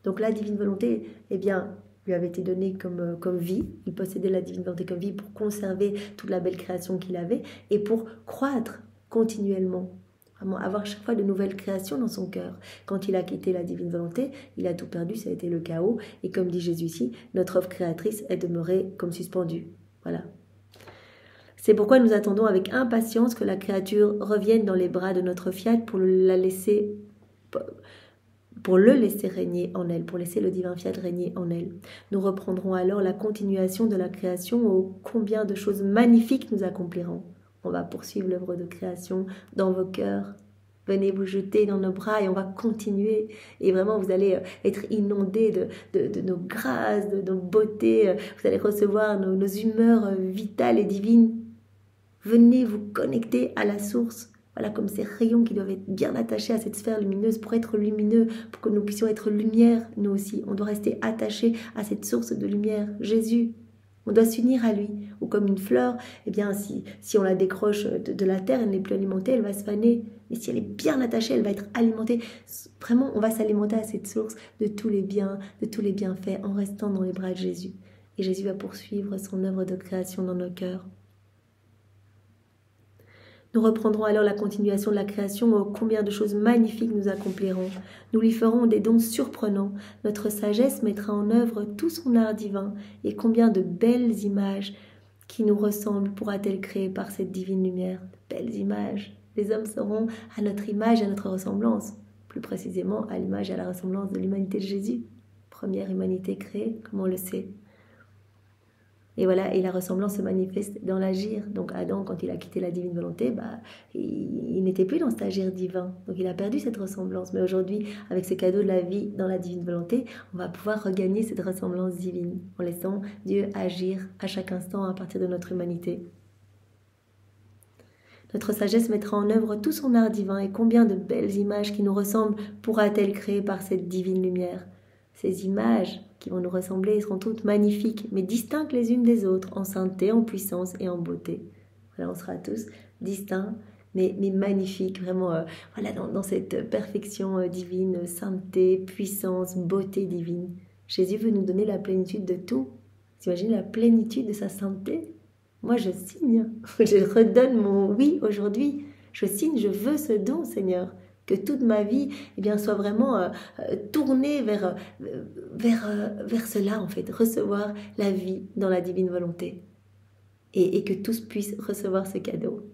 Donc la divine volonté, eh bien, lui avait été donnée comme vie. Il possédait la divine volonté comme vie pour conserver toute la belle création qu'il avait et pour croître continuellement. Vraiment avoir chaque fois de nouvelles créations dans son cœur. Quand il a quitté la divine volonté, il a tout perdu, ça a été le chaos. Et comme dit Jésus ici, notre œuvre créatrice est demeurée comme suspendue. Voilà. C'est pourquoi nous attendons avec impatience que la créature revienne dans les bras de notre Fiat pour le laisser régner en elle, pour laisser le divin Fiat régner en elle. Nous reprendrons alors la continuation de la création ô combien de choses magnifiques nous accomplirons. On va poursuivre l'œuvre de création dans vos cœurs. Venez vous jeter dans nos bras et on va continuer. Et vraiment, vous allez être inondés de nos grâces, de nos beautés. Vous allez recevoir nos humeurs vitales et divines. Venez vous connecter à la source. Voilà, comme ces rayons qui doivent être bien attachés à cette sphère lumineuse pour être lumineux, pour que nous puissions être lumière, nous aussi. On doit rester attachés à cette source de lumière, Jésus. On doit s'unir à lui. Ou comme une fleur, eh bien, si on la décroche de la terre, elle n'est plus alimentée, elle va se faner. Mais si elle est bien attachée, elle va être alimentée. Vraiment, on va s'alimenter à cette source de tous les biens, de tous les bienfaits, en restant dans les bras de Jésus. Et Jésus va poursuivre son œuvre de création dans nos cœurs. Nous reprendrons alors la continuation de la création, ô combien de choses magnifiques nous accomplirons. Nous lui ferons des dons surprenants. Notre sagesse mettra en œuvre tout son art divin. Et combien de belles images qui nous ressemblent pourra-t-elle créer par cette divine lumière? De belles images. Les hommes seront à notre image et à notre ressemblance. Plus précisément, à l'image et à la ressemblance de l'humanité de Jésus. Première humanité créée, comme on le sait. Et voilà, et la ressemblance se manifeste dans l'agir. Donc Adam, quand il a quitté la divine volonté, il n'était plus dans cet agir divin. Donc il a perdu cette ressemblance. Mais aujourd'hui, avec ce cadeau de la vie dans la divine volonté, on va pouvoir regagner cette ressemblance divine en laissant Dieu agir à chaque instant à partir de notre humanité. Notre sagesse mettra en œuvre tout son art divin et combien de belles images qui nous ressemblent pourra-t-elle créer par cette divine lumière? Ces images qui vont nous ressembler seront toutes magnifiques, mais distinctes les unes des autres, en sainteté, en puissance et en beauté. Voilà, on sera tous distincts, mais magnifiques, vraiment, voilà, dans cette perfection divine, sainteté, puissance, beauté divine. Jésus veut nous donner la plénitude de tout. Vous imaginez la plénitude de sa sainteté? Moi, je signe, je redonne mon oui aujourd'hui. Je signe, je veux ce don, Seigneur. Que toute ma vie soit vraiment tournée vers cela, en fait, recevoir la vie dans la divine volonté. Et que tous puissent recevoir ce cadeau.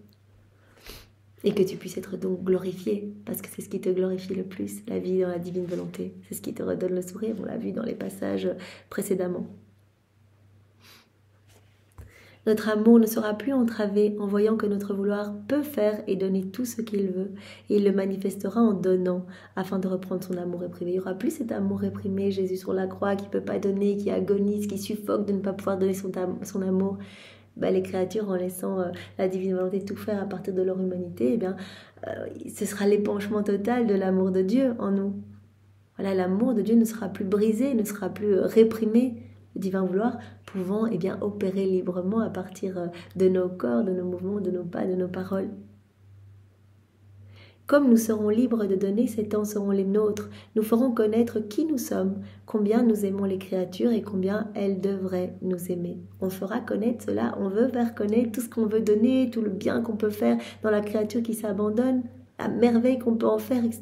Et que tu puisses être donc glorifié, parce que c'est ce qui te glorifie le plus, la vie dans la divine volonté. C'est ce qui te redonne le sourire, on l'a vu dans les passages précédemment. Notre amour ne sera plus entravé en voyant que notre vouloir peut faire et donner tout ce qu'il veut. Et il le manifestera en donnant, afin de reprendre son amour réprimé. Il n'y aura plus cet amour réprimé, Jésus sur la croix, qui ne peut pas donner, qui agonise, qui suffoque de ne pas pouvoir donner son amour. Les créatures, en laissant la divine volonté tout faire à partir de leur humanité, ce sera l'épanchement total de l'amour de Dieu en nous. Voilà, l'amour de Dieu ne sera plus brisé, ne sera plus réprimé. Le divin vouloir pouvant opérer librement à partir de nos corps, de nos mouvements, de nos pas, de nos paroles. Comme nous serons libres de donner, ces temps seront les nôtres. Nous ferons connaître qui nous sommes, combien nous aimons les créatures et combien elles devraient nous aimer. On fera connaître cela, on veut faire connaître tout ce qu'on veut donner, tout le bien qu'on peut faire dans la créature qui s'abandonne, la merveille qu'on peut en faire, etc.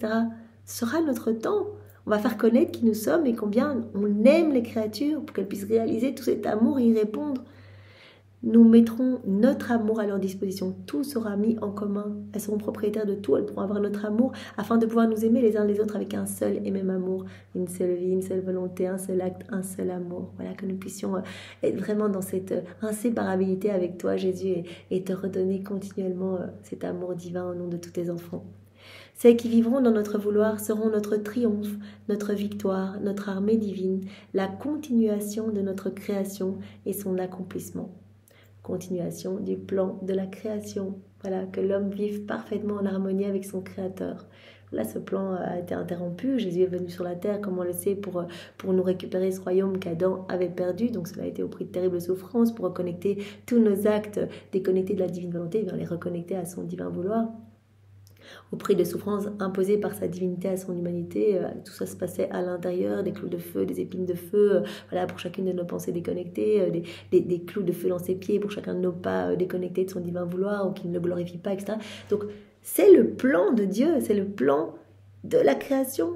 Ce sera notre temps. On va faire connaître qui nous sommes et combien on aime les créatures pour qu'elles puissent réaliser tout cet amour et y répondre. Nous mettrons notre amour à leur disposition. Tout sera mis en commun. Elles seront propriétaires de tout. Elles pourront avoir notre amour afin de pouvoir nous aimer les uns les autres avec un seul et même amour. Une seule vie, une seule volonté, un seul acte, un seul amour. Voilà, que nous puissions être vraiment dans cette inséparabilité avec toi, Jésus, et te redonner continuellement cet amour divin au nom de tous tes enfants. Celles qui vivront dans notre vouloir seront notre triomphe, notre victoire, notre armée divine, la continuation de notre création et son accomplissement. Continuation du plan de la création. Voilà, que l'homme vive parfaitement en harmonie avec son Créateur. Là, ce plan a été interrompu. Jésus est venu sur la terre, comme on le sait, pour nous récupérer ce royaume qu'Adam avait perdu. Donc, cela a été au prix de terribles souffrances pour reconnecter tous nos actes déconnectés de la divine volonté, les reconnecter à son divin vouloir. au prix de souffrances imposées par sa divinité à son humanité. Tout ça se passait à l'intérieur, des clous de feu, des épines de feu, voilà, pour chacune de nos pensées déconnectées, des clous de feu dans ses pieds, pour chacun de nos pas déconnectés de son divin vouloir ou qui ne le glorifie pas, etc. Donc c'est le plan de Dieu, c'est le plan de la création,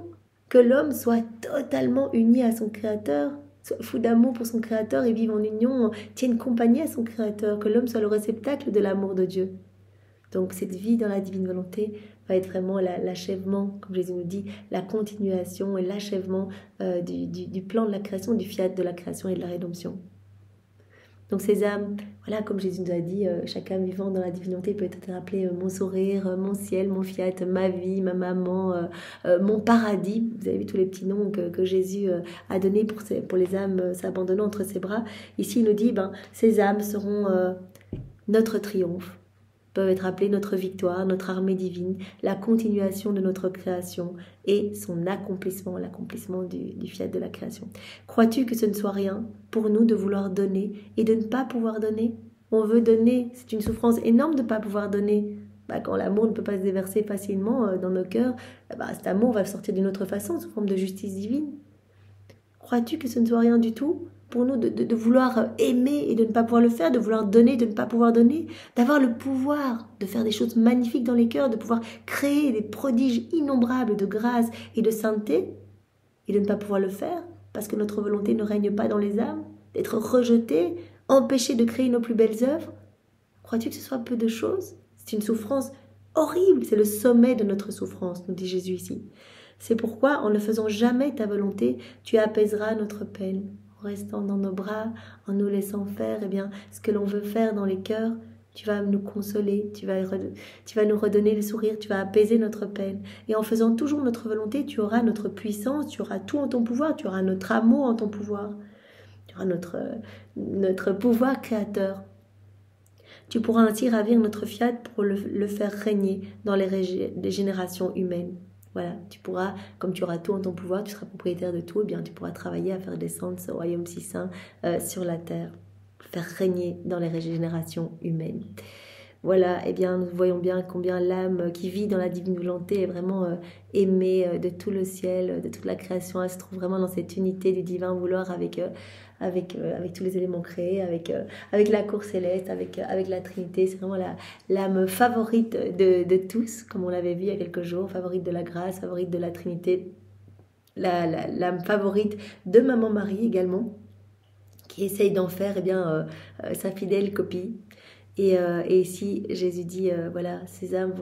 que l'homme soit totalement uni à son Créateur, soit fou d'amour pour son Créateur et vive en union, tienne compagnie à son Créateur, que l'homme soit le réceptacle de l'amour de Dieu. Donc cette vie dans la divine volonté va être vraiment l'achèvement, comme Jésus nous dit, la continuation et l'achèvement du plan de la création, du fiat de la création et de la rédemption. Donc ces âmes, voilà, comme Jésus nous a dit, chaque âme vivant dans la divine volonté peut être appelée mon sourire, mon ciel, mon fiat, ma vie, ma maman, mon paradis. Vous avez vu tous les petits noms que Jésus a donnés pour les âmes s'abandonnant entre ses bras. Ici, il nous dit, ces âmes seront notre triomphe, peuvent être appelées notre victoire, notre armée divine, la continuation de notre création et son accomplissement, l'accomplissement du fiat de la création. Crois-tu que ce ne soit rien pour nous de vouloir donner et de ne pas pouvoir donner? On veut donner, c'est une souffrance énorme de ne pas pouvoir donner. Quand l'amour ne peut pas se déverser facilement dans nos cœurs, cet amour va sortir d'une autre façon, sous forme de justice divine. Crois-tu que ce ne soit rien du tout pour nous de vouloir aimer et de ne pas pouvoir le faire, de vouloir donner, de ne pas pouvoir donner, d'avoir le pouvoir de faire des choses magnifiques dans les cœurs, de pouvoir créer des prodiges innombrables de grâce et de sainteté, et de ne pas pouvoir le faire parce que notre volonté ne règne pas dans les âmes, d'être rejetés, empêchés de créer nos plus belles œuvres? Crois-tu que ce soit peu de choses? C'est une souffrance horrible, c'est le sommet de notre souffrance, nous dit Jésus ici. C'est pourquoi, en ne faisant jamais ta volonté, tu apaiseras notre peine. En restant dans nos bras, en nous laissant faire ce que l'on veut faire dans les cœurs, tu vas nous consoler, tu vas nous redonner le sourire, tu vas apaiser notre peine. Et en faisant toujours notre volonté, tu auras notre puissance, tu auras tout en ton pouvoir, tu auras notre amour en ton pouvoir, tu auras notre pouvoir créateur. Tu pourras ainsi ravir notre fiat pour le faire régner dans les générations humaines. Voilà, tu pourras, comme tu auras tout en ton pouvoir, tu seras propriétaire de tout, tu pourras travailler à faire descendre ce royaume si saint sur la terre, faire régner dans les générations humaines. Voilà, nous voyons bien combien l'âme qui vit dans la divine volonté est vraiment aimée de tout le ciel, de toute la création. Elle se trouve vraiment dans cette unité du divin vouloir avec tous les éléments créés, avec la cour céleste, avec la Trinité. C'est vraiment l'âme favorite de tous, comme on l'avait vu il y a quelques jours, favorite de la grâce, favorite de la Trinité, l'âme favorite de Maman Marie également, qui essaye d'en faire sa fidèle copie. Et ici, Jésus dit, ces âmes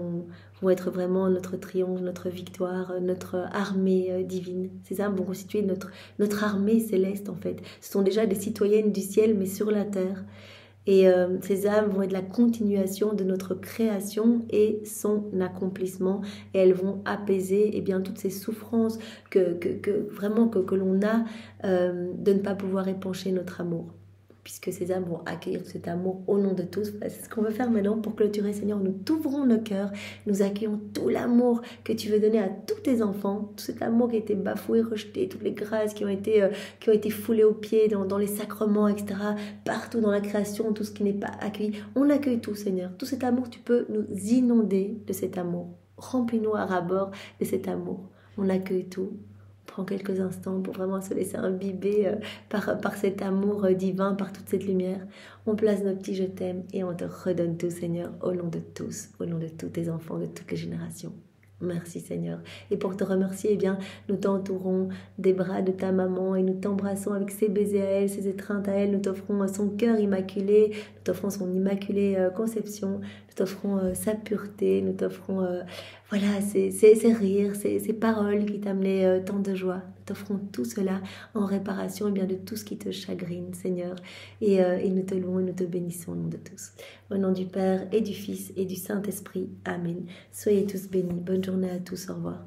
vont être vraiment notre triomphe, notre victoire, notre armée divine. Ces âmes vont constituer notre armée céleste, en fait. Ce sont déjà des citoyennes du ciel, mais sur la terre. Et ces âmes vont être la continuation de notre création et son accomplissement. Et elles vont apaiser toutes ces souffrances que l'on a de ne pas pouvoir épancher notre amour. Puisque ces âmes vont accueillir cet amour au nom de tous. C'est ce qu'on veut faire maintenant pour clôturer, Seigneur. Nous t'ouvrons nos cœurs, nous accueillons tout l'amour que tu veux donner à tous tes enfants, tout cet amour qui a été bafoué, rejeté, toutes les grâces qui ont été foulées aux pieds dans les sacrements, etc. Partout dans la création, tout ce qui n'est pas accueilli. On accueille tout, Seigneur. Tout cet amour, tu peux nous inonder de cet amour. Remplis-nous à ras-bord de cet amour. On accueille tout. Prends quelques instants pour vraiment se laisser imbiber par cet amour divin, par toute cette lumière. On place nos petits je t'aime et on te redonne tout, Seigneur, au nom de tous, au nom de tous tes enfants, de toutes les générations. Merci Seigneur. Et pour te remercier, nous t'entourons des bras de ta maman et nous t'embrassons avec ses baisers à elle, ses étreintes à elle. Nous t'offrons son cœur immaculé, nous t'offrons son immaculée conception, nous t'offrons sa pureté, nous t'offrons ses rires, ses paroles qui t'amenaient tant de joie. Nous t'offrons tout cela en réparation de tout ce qui te chagrine, Seigneur. Et nous te louons et nous te bénissons au nom de tous. Au nom du Père et du Fils et du Saint-Esprit. Amen. Soyez tous bénis. Bonne journée à tous. Au revoir.